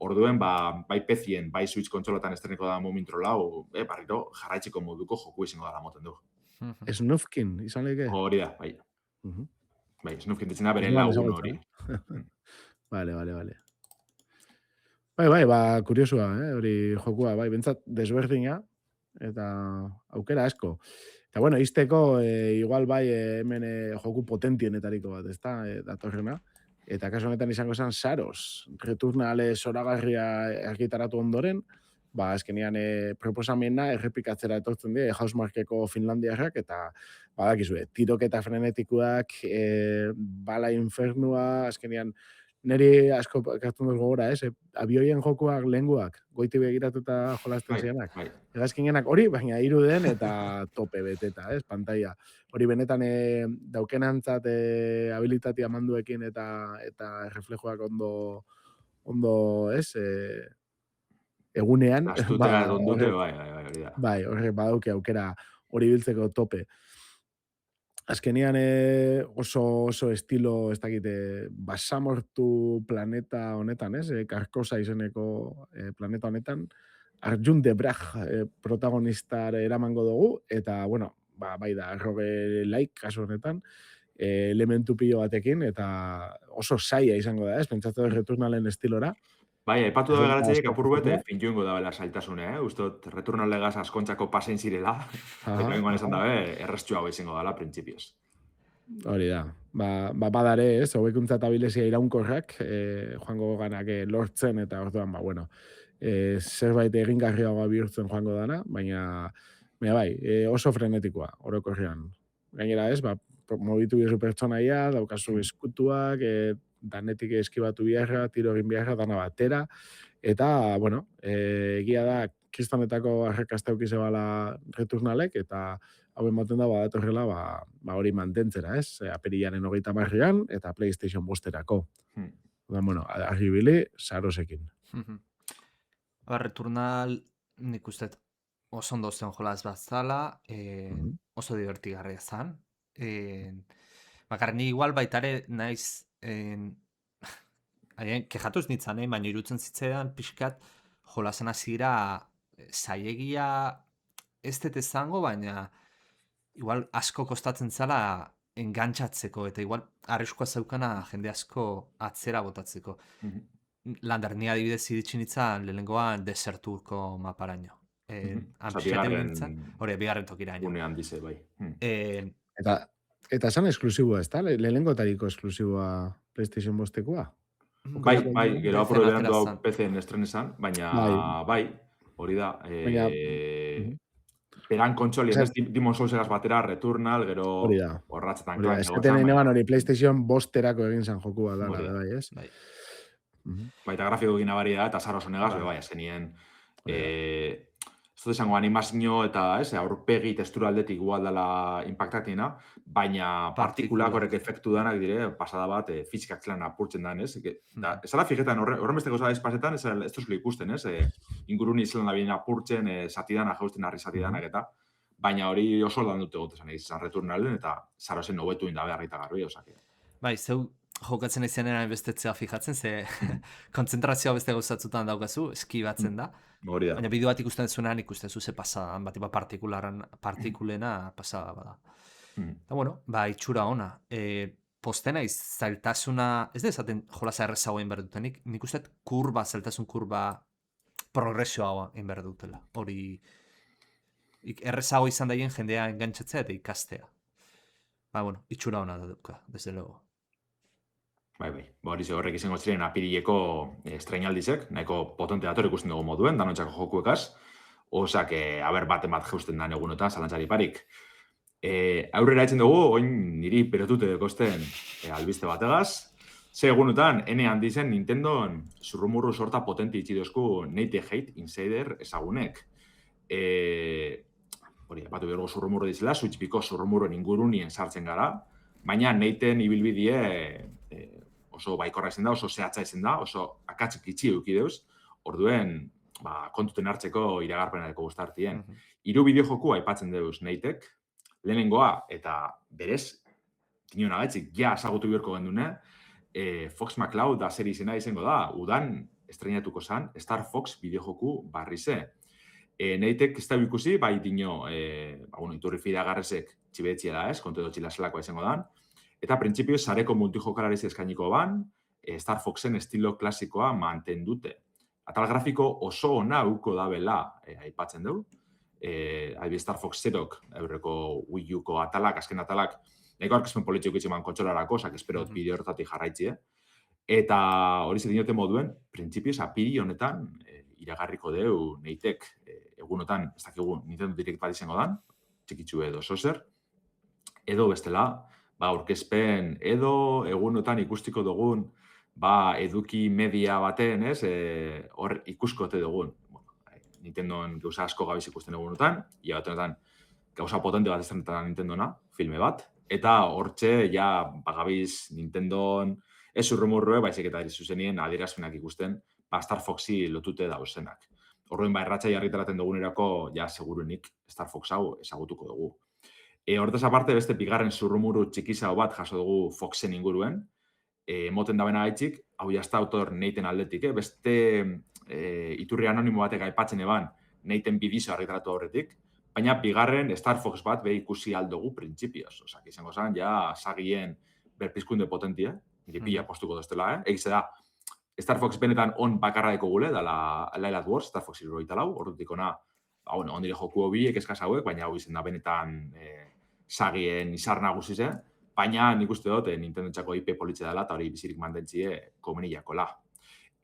Orduen, bai PC-en, bai Switch kontsolotan estreneko da Momintrol hau, barriro jarraitzeko moduko joku izango dela moten dugu. Snufkin, izan leke? Hori da, bai. Bai, Snufkin ditzena bere Ez lagun ezagutzen, hori. Vale. Bai, kuriosua, hori jokua, bai, bentsat desberdina, eta aukera asko. Eta bueno, izteko, igual bai, hemen joku potentienetariko bat, ezta, datorrena. Eta kasu honetan izango zen Saros, Returnale zoragarria argitaratu ondoren, ba, azkenean proposamena errepikatzera etortzen die, Housemarqueko Finlandiarrak, eta badakizue, tiroketa frenetikuak, bala infernua, azkenean, niri asko kartun dut gogora, abioien jokuak lehenguak, goiti begiratuta jolasten zianak. Egazkinenak hori, baina iruden eta tope beteta, pantalla. Hori benetan daukenantzat habilitatea manduekin eta reflejoak ondo, egunean. Astutera dondute, bai. Bai, horrek badauke aukera hori biltzeko tope. Azkenean oso estilo, ez dakite, basamortu planeta honetan, Karkosa izeneko planeta honetan, Arjun de Braj protagonistar eramango dugu, eta, bueno, bai da, rogue-like kasu honetan, elementu pilo batekin, eta oso saia izango da, pentsatu Returnalen estilora. Bai, aipatu da begaratzeik apurruet, fintuingo da bela saltasune, Ustot, Returnal-legaz askontzako pasein zirela, eta bengoan esan dabe, errestxua hau izango dela, printzipioz. Hori da. Badare, hobekuntza eta bilezia iraunkorrak, joango ganak lortzen, eta orduan, bueno, zerbait egingarriagoa bihurtzen joango dana, baina bai, oso frenetikoa, orokorrean. Gainera mobitu bizu pertsonaia, daukazu eskutuak, danetik eskibatu biharra, tiro egin biharra, dana batera, eta, bueno, egia da, kristonetako arrakasta eukizebala Returnalek, eta hauen moten da badatorrela hori mantentzera, apirilaren 30an, eta PlayStation bosterako. Bueno, argibili, Sarosekin. Returnal, nik uste oso ondo zen jolaz bat zala, oso divertigarria zan. Bakar, ni igual baitare naiz kejatuz nintzen, baina irutzen zitzaidan pixkat jolazen hasira zailegia ez dut izango, baina igual asko kostatzen zala engantzatzeko, eta igual arriskoa zeukana jende asko atzera botatzeko. Lander, ni adibidez iritsi nintzen lehenengoan deserturko maparaino. Hori, bigarren tokiraino. Unean dize, bai. Eta esan esklusiboa, ez da? Lehenengotariko esklusiboa PlayStation bostekoa? Bai, gero apuro berandu hau PC-en estren esan, baina bai, hori da. Beran kontsolien, ez Demon Souls-eraz batera, Returnal, gero horratzetan. Eskaten eneban hori PlayStation bosterako egin zan jokua da, bai, ez? Baita grafiko egin abari da, eta Saros honegaz, bai, azkenien. Ez dut esango animazio eta aurpegi textura aldetik igual dela impactatiena, baina partikulak horrek efektu danak dire, pasada bat, fizikak zelan apurtzen dan, ez? Ez ala fijetan, horren besteko zara espazetan, ez duzlo ikusten, ez? Inguruni zelan da bien apurtzen, satidanak jausten, harri satidanak eta, baina hori oso lan dute gotezan egizan Returnalen, eta Sarosen hobetu indabe harrita garbi, osake. Bai, zeu jokatzen izanean bestetzea fijatzen, ze kontzentrazioa beste gauzatzutan daukazu, eskibatzen da. Baina bideo bat ikusten zuenan ikusten ze pasadan, bat partikulena pasada bada. Eta bueno, itxura ona. Postena zailtasuna, ez da esaten jolasa errezagoa egin behar dutenik, nik uste zailtasun kurba progresioa egin behar dutela. Hori errezago izan daien jendea engantzatzea eta ikastea. Bueno, itxura ona da duka, desde luego. Bai. Hori horrek izango ziren apirileko estrainaldizek, nahiko potente dator ikusten dugu moduen, danotxako jokuekaz. Osak, baten bat jeusten dan egunotan, zalantzari parik. Aurrera etzen dugu, oin niri perotute dekosten albiste bategaz. Ze egunotan, ene handizen Nintendon zurrumurru sorta potente itxidozku Nate Hate Insider ezagunek. Hori, batu bergo zurrumurru dizela, Switch biko zurrumurruen ingurunien sartzen gara, baina Nateen ibilbidie oso baikorra izen da, oso zehatza izen da, oso akatzik itxi eukideuz. Orduen, kontuten hartzeko iragarpenareko guztartien. 3 bideojoku aipatzen deuz Neitek, lehenengoa, eta berez, dinon agaitzik, ja asagutu biorko gendune, Fox McCloud da seri izena izango da, udan estrenatuko zan, Star Fox bideojoku barrize. Neitek ez da ikusi, bai dino, iturri fidagarrezek txibetxia da ez, kontu edo txilaselakoa izango dan, eta printzipio sareko multijokalariz eskainiko ban, Star Foxen estilo klasikoa mantendute. Atal grafiko oso ona uko da bela aipatzen dugu. Star Fox Zerok, eurreko Wii U-ko atalak, azken atalak, nahiko arkezpen politiko itxeman kontsolarako, osak espero bideo hortatik jarraitzi, Eta hori zer dinote moduen, printzipioz apiri honetan iragarriko deu Neitek egunotan, ez dakigu Nintendo Direct bat izango dan, txikitsu edo zozer, edo bestela, aurkezpen edo egunotan ikustiko dugun, eduki media baten, ez, hor ikuskote dugun. Nintendoen gauza asko gabiz ikusten egunotan, ia batenetan gauza potente bat estrenetan Nintendona, filme bat, eta hortxe, ja, gabiz Nintendon ez urrumurrue, baizik eta zuzenien adierazpenak ikusten, Star Foxi lotute dauzenak. Horren erratxai argitaraten dugunerako, ja, seguruenik Star Fox hau ezagutuko dugu. Hortaz aparte, beste bigarren zurrumuru txikizao bat jaso dugu Foxen inguruen, moten dabena gaitxik, hau jazta autor Neiten aldetik, beste iturri anonimo batek aipatzen eban Neiten bidizo argitaratu horretik, baina bigarren Star Fox bat ikusi aldugu printzipioz. Osak, izango zen, ja, sagien berpizkunde potentia, nire pila postuko doztela, Egize da, Star Fox benetan on bakarra deko gule, dala Light Wars, Star Fox 74, ordutik ona, ondire joku hobiek eskaz hauek, baina hau izen da benetan sagien izar nagusize, baina nik uste dut Nintendo txako IP politxe dela, eta hori bizirik mantentzie komeniakola.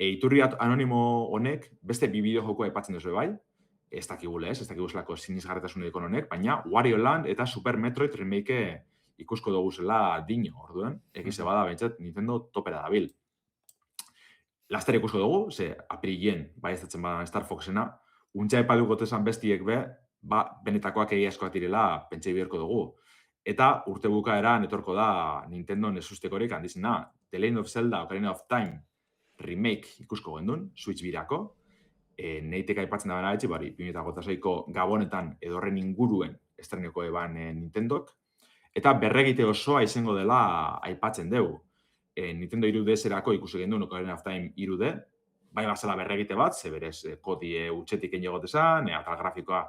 Iturri anonimo honek, beste bi bideo joku aipatzen duzu bai, ez dakigule ez dakiguzlako sinizgarretasun edekon honek, baina Wario Land eta Super Metroid remake ikusko dugu zela dino, orduen, egize bada bentsat Nintendo topera dabil. Laster ikusko dugu, ze aprilien, ez datzen badan Star Foxena, untxa epaduko tezan bestiek benetakoak egiazkoak direla pentsei biherko dugu. Eta urte bukaeran etorko da Nintendo nesustekorik handizena, The Legend of Zelda Ocarina of Time remake ikusko gendun, Switch birako, Neitek aipatzen da bena etxe, 2006ko Gabonetan edo horren inguruen estreneko eban Nintendok, eta berregite osoa izango dela aipatzen dugu. Nintendo 3DS-erako ikusi gendun Ocarina of Time 3D, bai bazela berregite bat, ze berez kodie utxetik egotezan, atal grafikoa,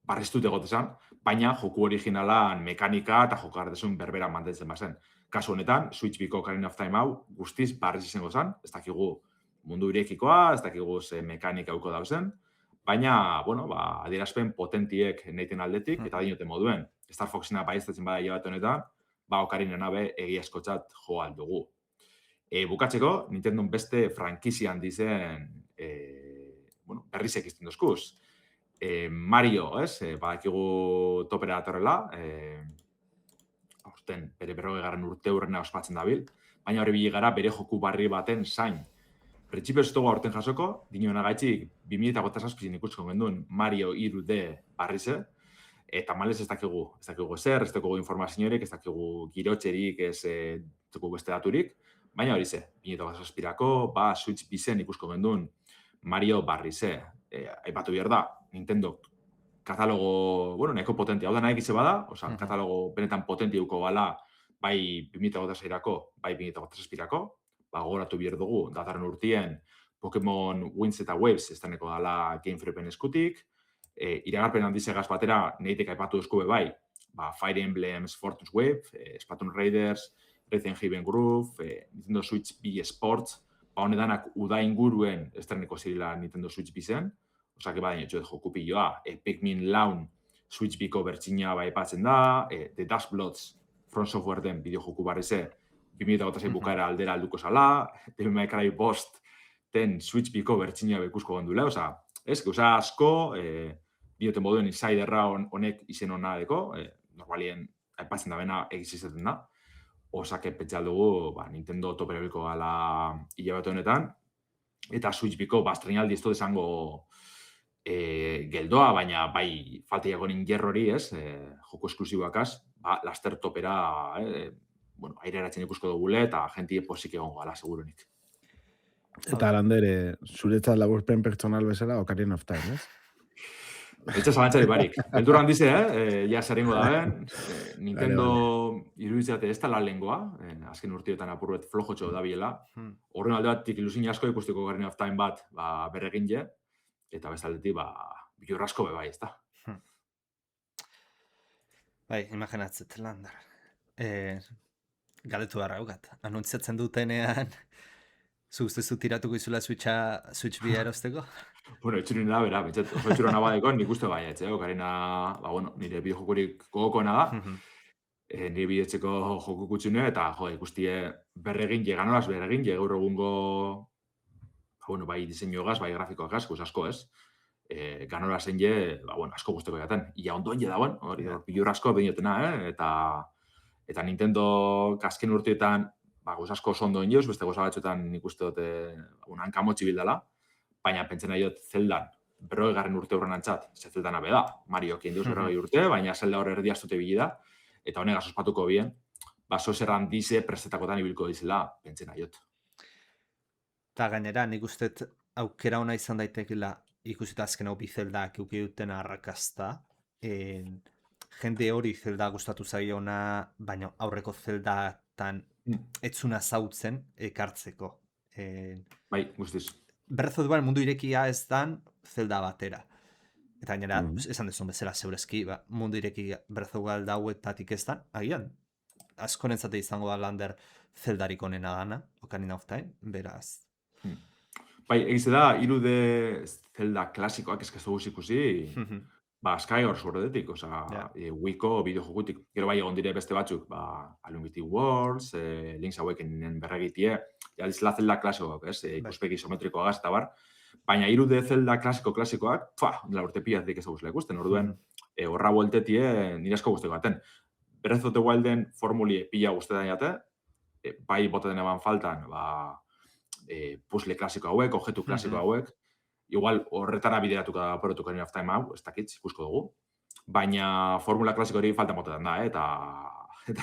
barriztut egotezan, baina joku originalan mekanika eta jokardesun berbera mantentzen bazen. Kasu honetan, Switch biko Ocarina of Time hau guztiz barriz izango zen, ez dakigu mundu irekikoa, ez dakigu ze mekanika hauko dauzen, baina, adierazpen potentiek Neiten aldetik, eta dinote moduen, Star Foxena baiestatzen bada hilabete honetan, Ocarina nabe egiazkotzat jo aldugu. Bukatzeko, Nintendo beste frankizian dizen berriz ekizten dozkuz. Mario, badakigu topera datorrela, aurten bere 40. urte hurrena ospatzen dabil, baina hori biligara bere joku barri baten zain. Printzipio ez dugu aurten jasoko, dinoen agaitxik 2007 ikusko genduen Mario 3D barrize, eta malez ez dakigu ezer, ez dakigu informaziorik, ez dakigu girotxerik, ez dakigu beste daturik, baina hori ze, 2007ko, Switch bizen ikusko genduen Mario barrize. Aipatu behar da, Nintendo katalogo, nahiko potente, hau da nahi egize bada, katalogo benetan potente duko gala, bai 2006ko, bai 2007ko, gogoratu behar dugu, datarren urtien, Pokemon Winds eta Waves ez daneko gala Game Freaken eskutik, iragarpen handizegaz batera, Neitek aipatu duzkube bai, Fire Emblems, Fortune's Wave, Splatoon Raiders, Resident Evil Groove, Nintendo Switch B Sports, honedanak uda inguruen estreneko zirela Nintendo Switch bizen, osake badain etxoet joku piloa, Pikmin Laun Switch biko bertxina aipatzen da, The Dust Bloods From Software den bideo joku barrize, 2006 bukaera aldera alduko zala, Devil May Cry Bost den Switch biko bertxina ikusko gondula, gauza asko, bioten moduen insiderra honek izen hona deko, normalien aipatzen da bena egizizaten da, osake petxal dugu Nintendo toperabiko gala hilabete honetan, eta Switch biko estrenaldi ez dezango geldoa, baina bai faltiako ningerrori, joko esklusiboakaz, laster topera, aire eratzen ikusko dugule, eta jentie posik egongo gala, segurunik. Eta Lander, zuretzat laburpen pertsonal bezala Ocarina of Time, ez? Etxe zalantzari barik. Beldur handize, ja zerrengo daben. Nintendo iruditzate ez da la lengua, azken urtioetan apurret flojotxo da biela. Horren alde batik ilusin asko ikusteko Ocarina of Time bat berregin je, eta bestaldetik bilur asko bebai, ez da. Bai, imaginatzet, Lander. Galetu beharra haukat. Anuntziatzen dutenean, zu ustezu tiratuko izula Switch bia erosteko? Bueno, itxurin da, bera, betxet, oso itxuron abadeko, nik uste bai, Ocarina, nire bideojokurik gogokoena da, nire bidetzeko joku kutsune, eta ikustie berregin, ganoraz berregin, gaur egungo, bai diseinuagaz, bai grafikoagaz, asko ez, ganora zen asko guzteko jaten. Ia ondoen dauen, hori bilur asko beinotena, eta Nintendo azken urteetan, asko oso ondoen joz, beste goza batzuetan nik uste dute, hankamotxi bildala, baina pentsena jot Zeldan, 40. urte horren antzat, ze Zeldana beda, Mario kien deuz 40 urte, baina Zelda hor erdiaztute bilida, eta honegaz ospatuko bien, zozer handize prestetakotan ibilko dizela, pentsena jot. Eta gainera, nik uste aukera ona izan daitekela ikusita azken hau bi Zeldak euki duten arrakazta, jende hori Zelda gustatu zaiona, baina aurreko Zeldatan etzuna zautzen ekartzeko. Bai, guztiz. Breath of the Wild mundu irekia ez dan Zelda batera. Eta gainera, esan dezun bezala zeurezki, mundu irekia Breath of the Wild dauetatik ez dan, agian, asko nentzate izango da Lander Zeldarik onena dana, Ocarina of Time, beraz. Bai, egize da, 3D Zelda klasikoak eskaztu ikusi, Skyward Swordetik, Wiko bideojokutik. Gero bai egon dire beste batzuk, Unlimited Worlds, Link's Awakeningen berregitie, dizela Zelda klasikoak, ikuspegi isometrikoagaz eta bar. Baina 3D Zelda klasikoak, dela urte pilatik ez guztela ikusten, orduen horra bueltetie nire asko guzteko baten. Breath of the Wilden formulie pila guztetan jate, bai botaten eban faltan, puzzle klasiko hauek, objektu klasiko hauek, igual horretara bideratuko da Ocarina Ocarina of Time hau, ez dakit, ikusko dugu. Baina formula klasiko hori falta motetan da, eta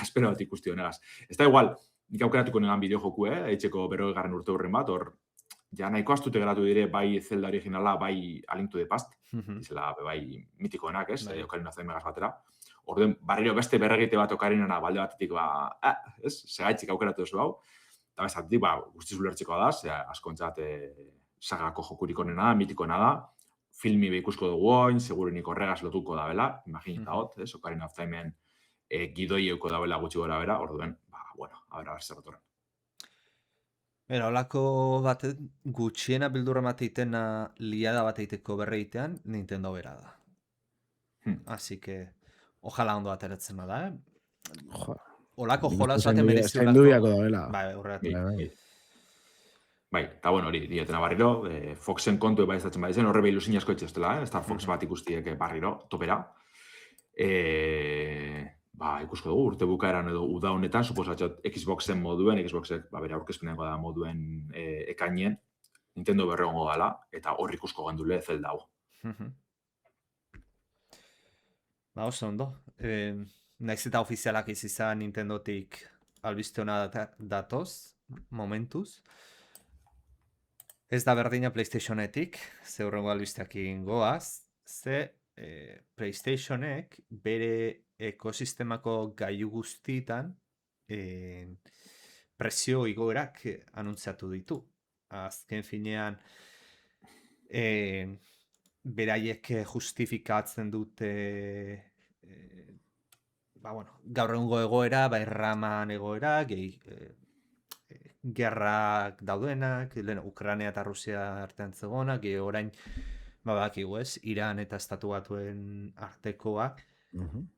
espero bat ikusti honegaz. Ez da igual, nik aukeratuko negan bideojoku, eitzeko 40. urte horren bat, hor, ja nahiko astute geratu dire, bai Zelda originala, bai A Link to the Past, izela, bai mitikoenak, ez, Ocarina of Time megaz batera. Orduen, barriro beste berregite bat Ocarinana, balde batetik, ez, segaitzik aukeratu duzu hau, eta bezatik, guztiz ulertzeko da, askontzat, sagako jokurik onena, mitikoena da, filmi ikusko dugu oin, segurenik horregaz lotuko da bela, imaginita hot, Ocarina of Timeen gidoi euko da bela gutxi gora bera, orduen, a ber zer datorren. Bera, holako bat gutxiena bildurra mateitena liada bat eiteko berreitean, Nintendo bera da. Así que, ojala ondo ateratzen da, Olako jolaz baten merezi olako. Zaindubiako da bela. Bai, horregatik. Bai, eta hori, diotena barriro, Foxen kontu ebaizatzen badizen, horre behilu asko etxeztela, Star Fox bat ikustiek barriro, topera. Ikusko dugu, urte bukaeran edo uda honetan, suposatzot Xboxen moduen, Xboxek bere aurkezpeneko da moduen ekainien, Nintendo berregongo dala, eta hor ikusko gendule Zelda hau. Oso ondo. Naiz eta ofizialak izan Nintendotik albiste hona datoz, momentuz. Ez da berdina PlayStationetik, ze horrengo albisteak goaz, ze PlayStationek bere ekosistemako gailu guztietan prezio igoerak anuntziatu ditu. Azken finean, beraiek justifikatzen dute gaur egungo egoera, erraman egoera, gerrak daudenak, Ukraina eta Rusia artean zegonak, orain bakigu ez, Iran eta Estatu Batuen artekoak,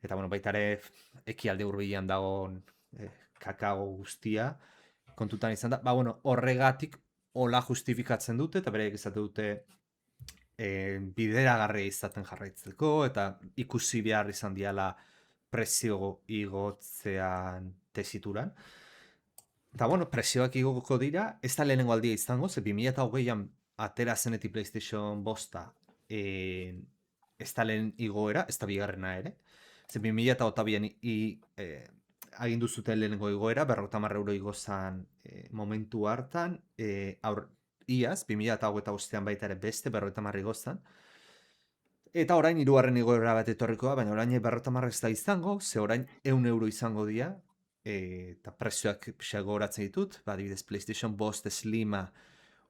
eta baita ere ekialde hurbilean dagoen kakao guztia kontutan izan da, horregatik hola justifikatzen dute, eta beraiek izate dute bideragarria izaten jarraitzeko, eta ikusi behar izan diala prezio igotzean tesituran. Eta, prezioak igoko dira, ez da lehenengo aldia izango, ze 2008an atera zenetik PlayStation 5 ez da lehen igoera, ez da bigarrena ere. Ze 2008an agindu zuten lehenengo igoera, €50 igozan momentu hartan, iaz, 2025an baita ere beste 50 igoztan. Eta orain hirugarren igoera bat etorriko da, baina orain 50 ez da izango, ze orain 100 euro izango dira, eta prezioak pixka gogoratzen ditut, adibidez PlayStation 5 Slima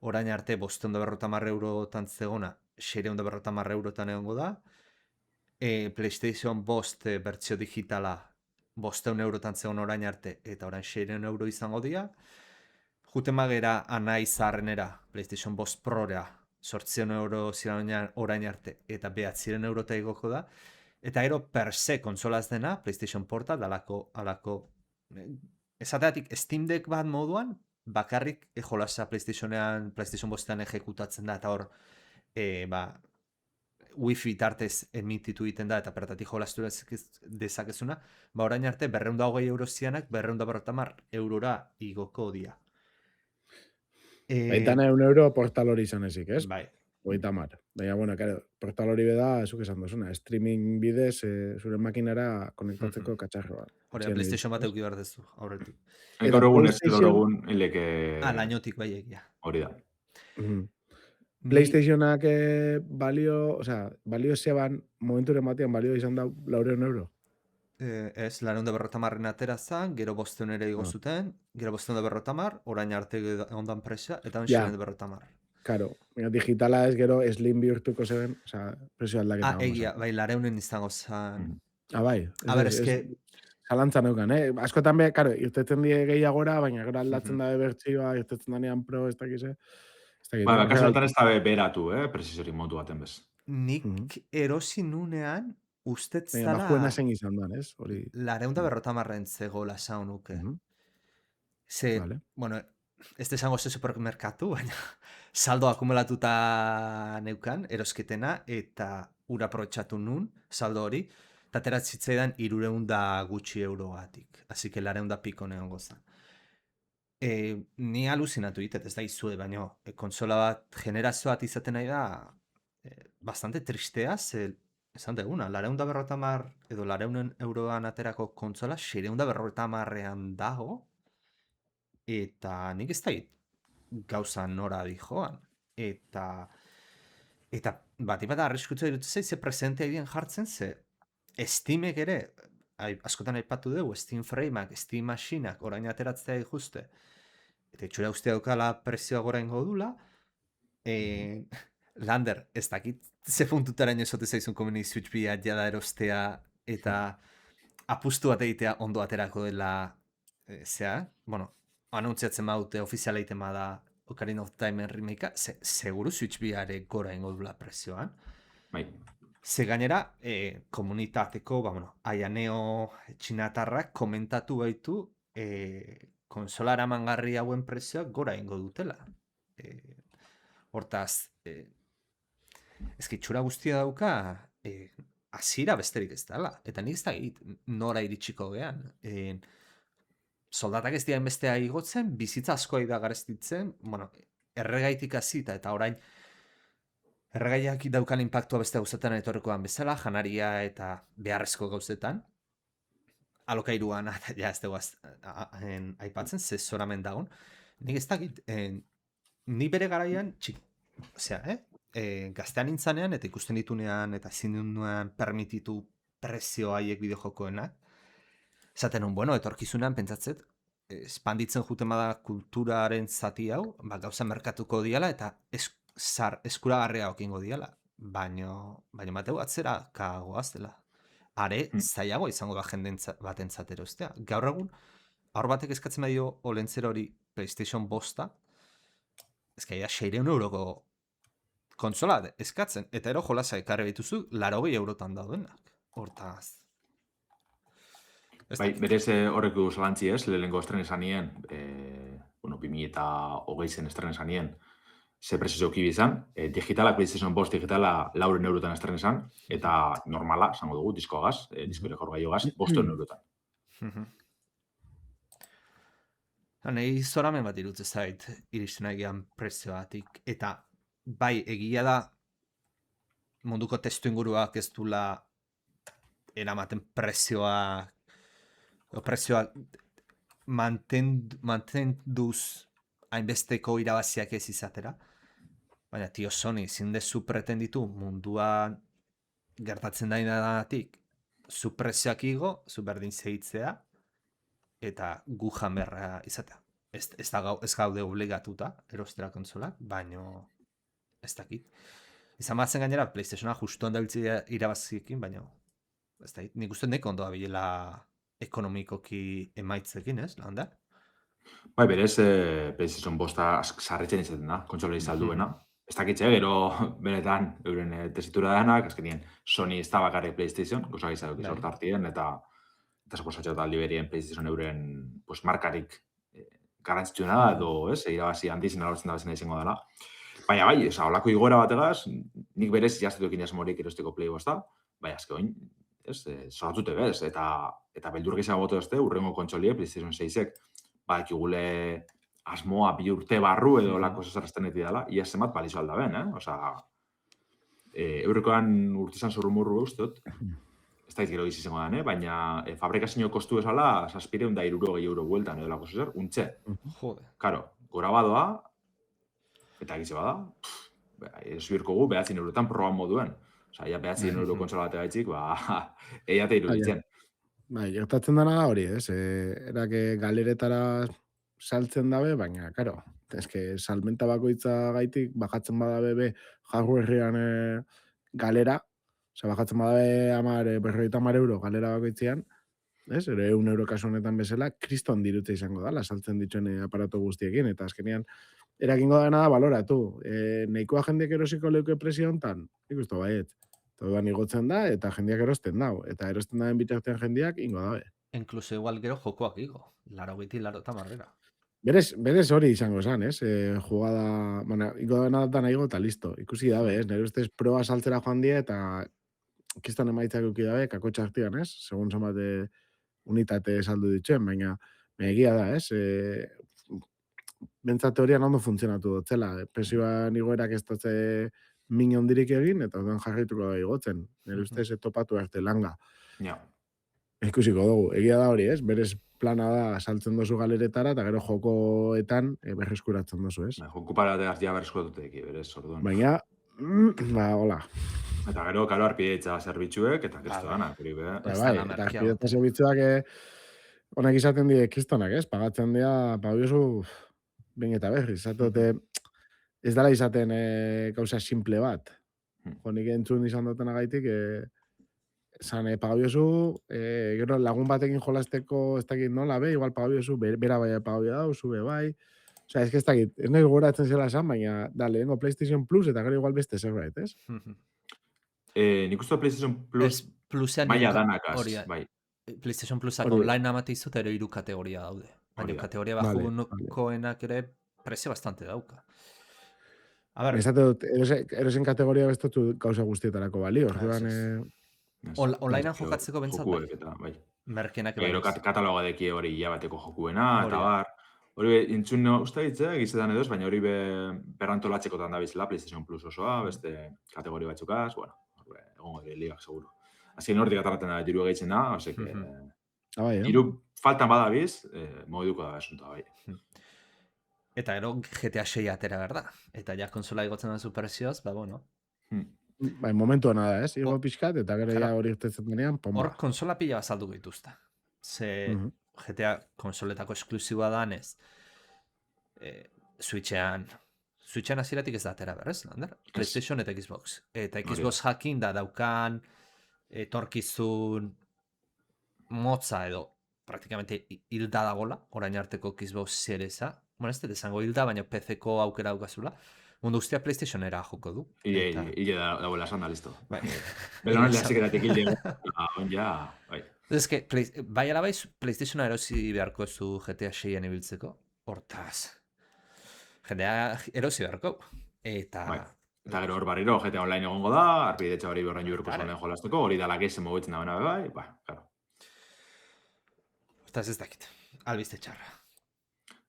orain arte 550 eurotan zegona, 650 eurotan egongo da, PlayStation 5 bertsio digitala 500 eurotan zegoen orain arte, eta orain 600 euro izango dira. Juten magera anai zaharrenera, PlayStation 5 Prora, 800 euro ziren orain arte, eta 900 eurota igoko da. Eta gero per se konsolaz dena, PlayStation Porta, alako esateatik Steam Deck bat moduan, bakarrik jolasa PlayStation 5ean ejekutatzen da, eta hor, Wi-Fi tartez emititu egiten da, eta pertatik jolastu dezakezuna, orain arte 220 euro zianak, 250 eurora igoko dia. Baita 100 euro portal hori izan ezik, ez? Bai. 50. Baina, bueno, claro, portal hori beda, zuk esan duzuna, streaming bidez, zure makinara konektatzeko katxarro bat. Hori, PlayStation bat euki behar dezu, aurretik. Gaur egun ez gaur egun hileke... Lainotik bai egia. Hori da. PlayStationak balio zeban, momenturen batean balio izan da 400 euro? Ez, 450 atera zan, gero 500 ere igo zuten, gero 550, orain arte ondan presia, eta 650. Karo, digitala ez gero slim bihurtuko zeben, presio aldaketa. Egia, bai, 400 izango zan. Bai. A ber, eske... Zalantzan euken, askotan be, karo, irtetzen die gehiagora, baina gero aldatzen da bertsioa, irtetzen danean pro, ez dakize. Ba, kasu honetan ez da beratu, presisori modu baten bez. Nik erosi nunean, ustez zala... Bajuena zen izan da, ez? 450 zegoela saunuke. Ze, bueno, ez desango ze supermerkatu, baina saldo akumulatuta neukan, erosketena, eta ura aprobetxatu nun, saldo hori, eta teratzitzaidan 300 gutxi eurogatik. Así que 400 piko neon gozan. Ni aluzinatu ditet, ez da izue, baina konsola bat, generazio bat izaten nahi da, bastante tristea, ze, esan deguna, 450 edo 400 euroan aterako konsola, 650 dago, eta nik ez da gauza nora di joan. Eta bat arriskutza dut ze presentea idien jartzen, ze Steamek ere, askotan aipatu dugu, Steam Frameak, Steam Machinak, orain ateratzea ikuste, eta itxura ustea dukala prezioa gora ingo dula, Lander, ez dakit, ze puntutaraino esote zaizun komeni Switch bia jada erostea, eta apustu bat egitea ondo aterako dela, bueno, anuntziatzen badute, ofiziala egiten bada Ocarina of Time remakea, seguru Switch biare gora ingo dula prezioan. Bai. Ze gainera, komunitateko, Aianeo txinatarrak komentatu baitu konsola eramangarri hauen prezioak gora ingo dutela. Hortaz, ezkitxura guztia dauka, hasiera besterik ez dela. Eta nik ez da nora iritsiko gean. Soldatak ez dian bestea igotzen, bizitza askoa da garestitzen, erregaitik hasita eta orain erregaiak daukan impactua beste gauzetan etorrikoan bezala, janaria eta beharrezko gauzetan. Alokairuan, ja ez dugu aipatzen, ze zoramen dagoen. Nik ez dakit, ni bere garaian, gaztean nintzanean eta ikusten ditunean eta ezin duenean permititu prezio haiek bideojokoenak. Zaten bueno, etorkizunean pentsatzet, espanditzen juten bada kulturaren zati hau, gauza merkatuko diala eta eskuragarria okingo diala. Baina bateu atzera kagoaz dela. Are, zailago izango da jende batentzat erostea. Gaur egun, aur batek eskatzen badio olentzero hori PlayStation 5, ezkaia 600 euroko konsola eskatzen, eta ero jolasa ekarri bituzu 80 eurotan daudenak. Hortaz. Bai, berez horrek du zalantzi ez, lehenengo estren esan nien, 2020 estren esan nien, ze prezio zeuki bizan, digitalak, PlayStation 5 digitala 400 eurotan estren esan, eta normala, zango dugu, diskoagaz, disko ere jorgaio gaz, 500 eurotan. Nahi zoramen bat irutze zait, iristen egian prezioatik, eta bai, egia da, munduko testu inguruak ez dula eramaten prezioak mantenduz hainbesteko irabaziak ez izatera. Baina, tio, Sony, zindezu pretenditu munduan gertatzen dainadatik, zu prezioak igo, zu berdin zehitzea, eta gu janberra izatea. Ez gaude obligatuta, erostera konsolak, baino ez dakit. Izan batzen gainera, PlayStationa justu handabiltzi irabaziekin, baino ez dakit. Nik uste neko ondoa bilela ekonomikoki emaitzekin, ez, landa? Bai, berez, PlayStation bosta sarritzen izaten da, kontsola izalduena. Ez dakitxe, gero benetan euren tesitura danak, azkenien Sony ez da bakarrik PlayStation, gozak izaduk sortartien, eta suposatxo taldi berien PlayStation euren pues, markarik garantzituna da, edo, ez, irabazi handizena lortzen da bezena izango dela. Baina bai, holako igoera bategaz, nik berez jaztetuekin esmorik erosteko Play bosta, bai, azke oin, ez, zoratute bez, eta beldurk izan boto ezte, urrengo kontsolie, PlayStation 6ek, ikigule asmoa 2 urte barru edo lako zazarrezteneti dela, ia zemat balizo alda ben, Osa, eurrekoan urtizan zurrumurru eustot, ez da gero izango da, baina fabrikazio kostu bezala, 760 euro bueltan edo lako zazar, untxe. Jode. Karo, gora badoa, eta egitze bada, esbirko gu, 9 eurotan proban moduen. Osa, ja 9 euro kontsola bat egaitzik, eiate iruditzen. Bai, gertatzen dena da hori, ez? Erak galeretara saltzen dabe, baina, karo, eske salmenta bakoitza gaitik, bajatzen badabe be hardwarean galera, oza, bajatzen badabe 50 euro galera bakoitzean, ez? Ere 1 euro kasu honetan bezala, kriston dirutze izango dala, saltzen dituen aparato guztiekin, eta azkenean, erakingo dena da baloratu. Neikoa jendeak erosiko leuke presio hontan, ikustu baiet. Todan igotzen da, eta jendeak erosten dau. Eta erosten daen bitartean jendeak ingo dabe. Inkluso igual gero jokoak igo. 80 marrera. Berez hori izango esan, ez? Jugada, bueno, ingo dena datan igo eta listo. Ikusi dabe, ez? Nire ustez proba saltzera joan die, eta kiston emaitzak uki dabe, kako txartian, ez? Segun zonbat unitate saldu dituen, baina egia da, ez? Bentsat teorian ondo funtzionatu dotzela. Presioan igoerak ez dutze min hondirik egin, eta orduan jarraituko da igotzen. Nire ustez topatu arte langa. Ja. Ikusiko dugu. Egia da hori, ez? Berez plana da saltzen dozu galeretara, eta gero jokoetan berreskuratzen dozu, ez? Joko parategaz ja berreskuratutek, berez, orduan. Baina, hola. Eta gero, karo, arpideitza zerbitzuek, eta kristo dana, hori be. Bai, eta arpideitza zerbitzuak honak izaten die kristonak, ez? Pagatzen dira, pagiozu, ben eta berri, izatote, ez dala izaten gauza simple bat. Nik entzun izan dutena gaitik, zan pagabiozu, gero lagun batekin jolasteko ez dakit nola, igual pagabiozu, bera bai pagabio dau, zube bai. Osa, ez dakit, ez nahi goratzen zela esan, baina da, lehenko PlayStation Plus eta gero igual beste zerbait, ez? Nik uste PlayStation Plus maia danakaz, bai. PlayStation Plusak online amate izut, ero 3 kategoria daude. Baina kategoria bajukoenak ere prezio bastante dauka. A ber, esate dut, erosen kategoria bestotu gauza guztietarako balio, orduan... Onlinean jokatzeko bentsat bai. Merkenak gero kataloga deki hori iabateko jokuena, eta bar. Hori intzun uste ditze, gizetan edoz, baina hori berrantolatzekotan da bizela PlayStation Plus osoa, beste kategori batzukaz, bueno, egongo dire ligak, seguro. Azken hortik atarraten da, diru egeitzen da, osek, diru faltan badabiz, moduko da esunta, bai. Eta gero GTA 6 atera berda. Eta ja konsola igotzen da superzioz, bueno. Bai, momentua nada, ez? Igo pixkat, eta gero ja hori irtetzen denean, pomba. Hor konsola pila bazalduko dituzta. Ze GTA konsoletako esklusiboa danez, Switchean hasieratik ez da atera berrez, lander? PlayStation eta Xbox. Eta Xbox jakin da daukan etorkizun motza edo praktikamente hilda dagola, orain arteko Xbox Seriesa. Bueno, ez dut esango hilda, baina PC-ko aukera daukazula. Mundu guztia PlayStationera joko du. Hile dagoela esan da, listo. Bela hori lehazikeratik hile, ja, bai. Ez que, bai alabai, PlayStationa erosi beharko zu GTA 6-en ibiltzeko. Hortaz, jendea erosi beharko. Eta gero hor barriro, GTA Online egongo da, arpidetxa hori berren juurko zonen jolazteko, hori dala gehizen mogitzen da bena bai, claro. Hortaz ez dakit, albizte txarra.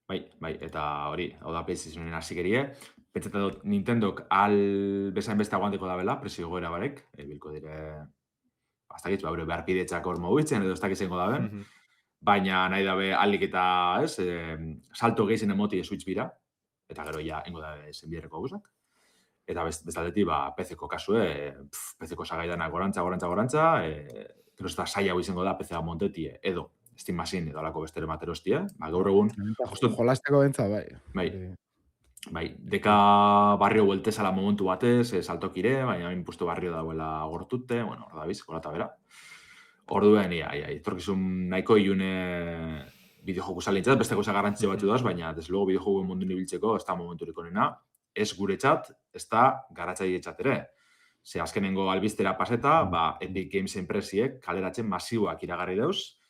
Bai, eta hori, hau da PlayStationen hasikerie. Pentsatzen dut Nintendok bezain beste aguanteko da bela, presio goera barek, bilko dire, aztakitzu, beharpidetzak hor mogitzen, edo ez dakizengo da ben, baina nahi dabe alik eta, salto gehizen emoti Switch bira, eta gero ja, ingo da zenbierreko gauzak. eta bestaldetik, PC-ko kasue, PC-ko sagaidanak gorantza, gero ez da saia izango da PC-a montetie, edo Steam Machine edo alako bestere materostie, gaur egun, Jolasteko bentza, bai. Bai, deka barrio bueltezala momentu batez, saltokire, baina hain puesto barrio dauela gortute, bueno, hor da biz, gorata bera. Orduen, etorkizun nahiko ilune bideojoku zalintzat, beste goza garrantzio batzu dauz, baina deslogo bideojoku mundu nibiltzeko ez da momenturik onena, ez guretzat, ez da garatzailetzat ere. Ze azkenengo albistera paseta, Epic Games enpresiek kaleratzen masiboak iragarri deuz,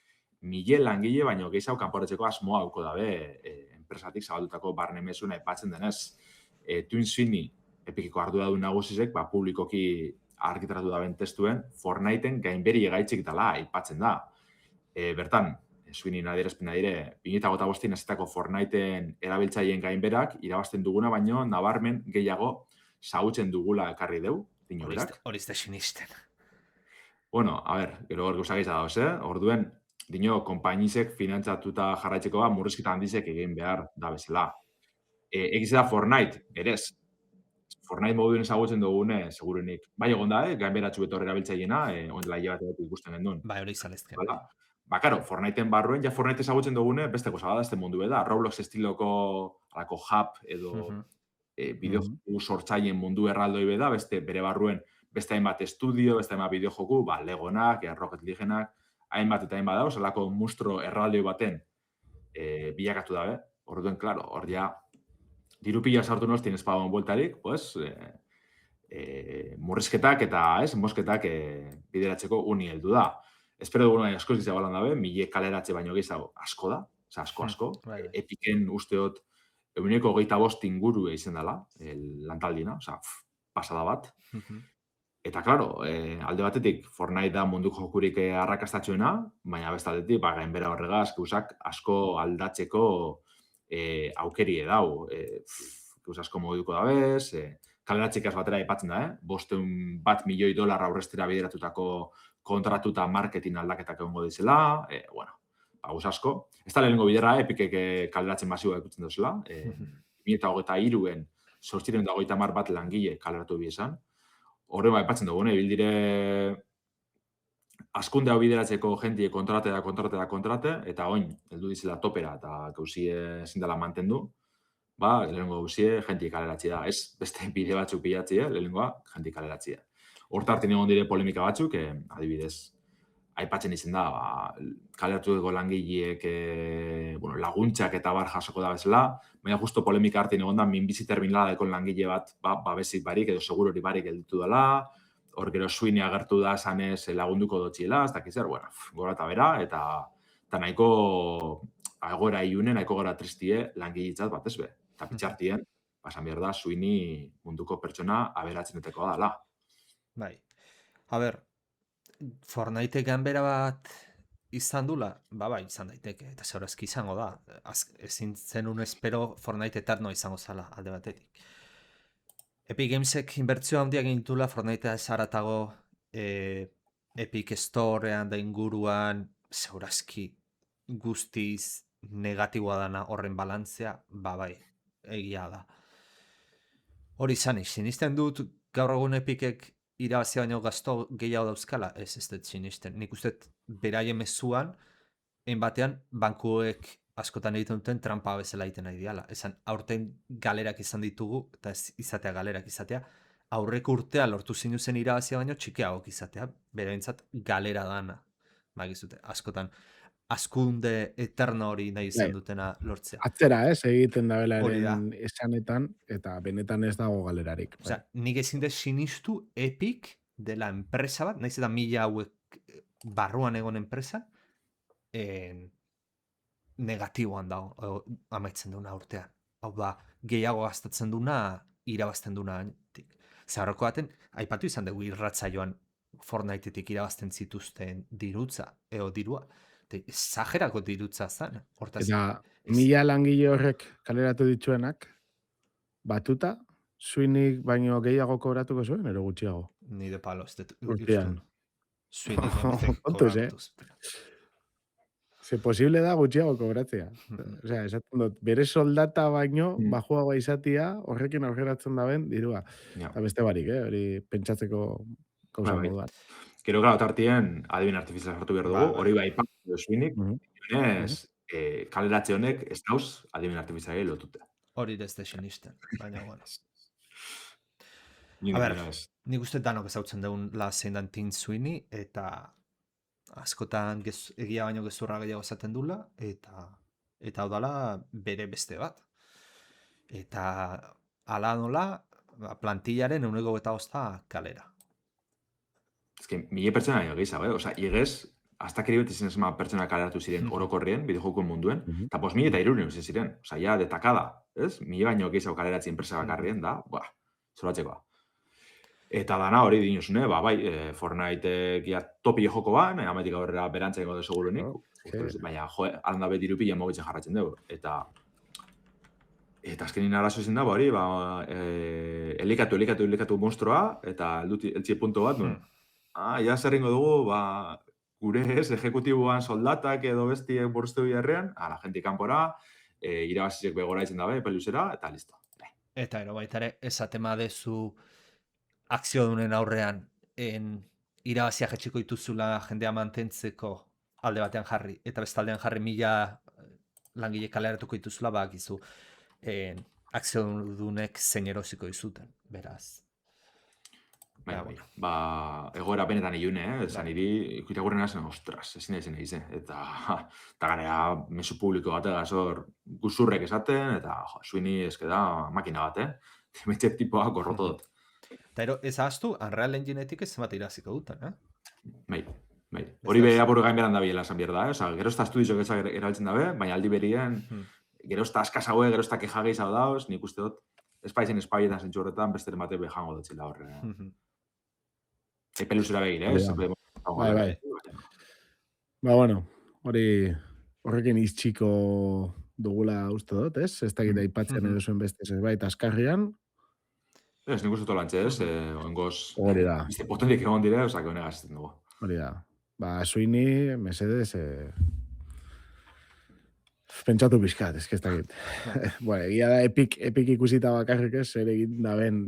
1000 langile baino gehiago kanporatzeko asmoa hauko dabe enpresatik zabaldutako barne mesuna aipatzen denez. Twin Sweeney, Epiceko arduradun nagusizek, publikoki argitaratu daben testuen, Fortniteen gainberi egaitzik dela aipatzen da. Bertan, Sweeney adierazpena dire, 2025 hazetako Fortniteen erabiltzaileen gainberak irabazten duguna, baino nabarmen gehiago zagutzen dugula ekarri deu, dino berak. Hori izte sinisten. Bueno, a ver, gero hor gauza gehiago dauz, Orduen, dino, konpainizek finantzatuta jarraitzeko murrizketa handizek egin behar da bezala. Egiz da Fortnite, berez. Fortnite moduen ezagutzen dugune, segurenik. Bai egon da, gainberatxu beto erabiltzaileena, ondela bat ikusten gendun. Bai, hori izalezken. Karo, Fortniteen barruen, Fortnite ezagutzen dugune, beste goza bada, este mundu da. Roblox estiloko alako hub edo bideojoku sortzaien mundu erraldoi beda, beste bere barruen, beste hainbat estudio, beste hainbat bideojoku, Legonak, Rocket Leaguenak, hainbat eta hainbat dauz, alako mustro erraldoi baten bilakatu dabe. Orduen, klaro, hor ja, dirupila sartu noz, tienes pagon bueltarik, pues, murrizketak eta mosketak bideratzeko uni heldu da. Espero dugu nahi asko izan balan dabe, 1000 kaleratze baino gehiago asko da, asko. Epiken usteot, 25 inguru izan dela, lantaldina, pasada bat. Eta, klaro, alde batetik, Fortnite da munduko jokurik arrakastatxoena, baina bestaldetik, gainbera horregaz, usak asko aldatzeko aukerie dau. Asko moduko dabez, kaleratxikaz batera aipatzen da, $500 milioi aurrestera bideratutako kontratuta marketing aldaketak egongo dizela, bueno, asko. Ez da lehenengo bidera, Epicek kaleratzen masiboa ikutzen duzela, 2023en 850 bat langile kaleratu bizan. Horren aipatzen dugu, bildire askunde hau bideratzeko jentie kontrate, eta oin, heldu dizela topera eta gauzie ezin dela mantendu, lehenengo gauzie jentie kaleratzi da. Ez beste bide batzuk pilatzi, lehenengoa jentie kaleratzi da. Hortartin egon dire polemika batzuk, adibidez, aipatzen izan da, kaleratu dugu langileek laguntzak eta bar jasoko da bezala, baina justo polemika hartin egon da, minbizi terminala daikon langile bat babesik barik edo segurori barik gelditu dela, hor gero Sweeney agertu da esanez lagunduko dotxiela, ez dakiz zer, gora eta bera, eta nahiko agora iune, nahiko gara tristie langilitzat bat ezbe. Eta pitxartien, pasan behar da, Sweeney munduko pertsona aberatzenetekoa dela. Bai. A ber, Fortnite ganbera bat izan dula? Bai, izan daiteke, eta zeurazki izango da. Ezin zenun espero Fortnite eterno izango zala, alde batetik. Epic Gamesek inbertzio handiak egintula Fortnitea esaratago Epic Storean da inguruan zeurazki guztiz negatiboa dana horren balantzea, bai, egia da. Hori izanik, sinisten dut gaur egun Epicek irabazia baino gazto gehiago dauzkala? Ez dut sinisten. Nik uste beraien mezuan, batean, bankuek askotan egiten duten trampa bezala egiten nahi diala. Esan, aurten galerak izan ditugu, eta ez izatea galerak izatea, aurreko urtea lortu zinuzen irabazia baino txikiagok izatea, beraintzat galera dana. Bagizute, askotan, askunde eterno hori nahi izan dutena lortzea. Atzera, egiten da belaren esanetan, eta benetan ez dago galerarik. Osea, nik ezin dut sinistu Epic dela enpresa bat, nahiz eta 1000 hauek barruan egon enpresa, negatiboan dago, amaitzen duna urtean. Hau da, gehiago gastatzen duna, irabazten duna. Zaharroko baten, aipatu izan dugu irratzaioan Fortniteetik irabazten zituzten dirutza, dirua. Zajerako dirutza zen. Eta 1000 langile horrek kaleratu dituenak, batuta, Sweeney baino gehiago kobratuko zuen, ero gutxiago? Ni de palo, ez dut. Urtean. Sweeney kontuz. Ze posible da gutxiago kobratzea. Osea, esaten dut, bere soldata baino, Mm. bajuagoa izatia, horrekin aurreratzen daben, dirua. Ja. Eta beste barik, hori pentsatzeko gauza Bai. moduan. Gero, claro, tartien, adibin artifiziala sartu behar dugu, hori bai, Swinik, Mhm. dionez, kaleratze honek ez dauz adibin artifizialei lotuta. Hori ez da sinisten, baina, bueno. Nik A ber, ez. nik uste danok ezautzen dugun la zein dan Tim Sweeney, eta askotan egia baino gezurra gehiago esaten dula, eta hau dala bere beste bat. Eta ala nola, plantillaren 100% kalera. Ez que, 1000 pertsona baino gehiago, Osa, igez, hasta keri beti zinezma pertsona kaleratu ziren orokorrien, bideojokuen munduen, eta 5.300 izan ziren. Osa, ja, detakada, ez? 1000 baino gehiago kaleratzen enpresa bakarrien, da, zoratzekoa. Eta dana hori dinuzune, bai, Fortnite topi joko ban, ametik aurrera berantzen gode segurunik, baina, alanda beti irupi mogitzen jarratzen dugu. Eta azkenin arazo izin da, hori, elikatu monstroa, eta eltsi punto bat, ja zerringo dugu, gure ejecutiboan soldatak edo bestiek boruzte biharrean, la gente kanpora, irabazizek begora izan dabe, peluzera, eta listo. Eta ero baita ere, esatema dezu akziodunen aurrean irabazia jetxiko dituzula jendea mantentzeko alde batean jarri, eta bestaldean jarri 1000 langile kaleratuko dituzula, bakizu akziodunek zein erosiko dizuten, beraz. Bai. Egoera benetan ilune, zan iri, ikuitagurren azen, ostras, ezin egin, eta gara, mesu publiko bat egazor guzurrek esaten, eta Sweeney eskeda makina bat, Metxet tipoa gorroto dut. Eta ero, ez ahaztu, Unreal Engineetik ez zenbat iraziko duten, Bai. Hori behi apuru gain beran da biela esan behar da, Osa, gero ez da estudizo getzak erabiltzen dabe, baina aldi berien, gero ez da askazagoe, gero ez da keja gehiago dauz, nik uste dut, espaizen espaietan zentsu horretan, beste emate behango dut zila horre. Peluzera begire, Bai. Bueno, horrekin iztxiko dugula uste dut, ez? Ez dakit aipatzen edo zuen beste zerbait askarrian. Ez, nik uste tolantxe, ez? Oengoz, hori da. Beste potentik egon dire, osak honega azten dugu. Hori da. Sweeney, mesedez, pentsatu pixkat, ez dakit. Bueno, egia da Epic ikusita bakarrik ez, ere egin daben,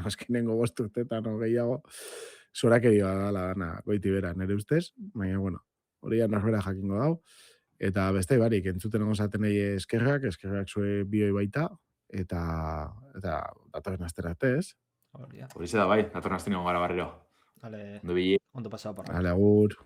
azkenengo 5 urtetan gehiago, zorakeria dala goiti bera, nire ustez, baina, bueno, hori norbera jakingo dau, eta beste barik, entzuten egon eskerrak zue bioi baita, eta datorren astera arte, ez? Hori da bai, datorren astera gara barriro. Ondo pasau porra. Agur.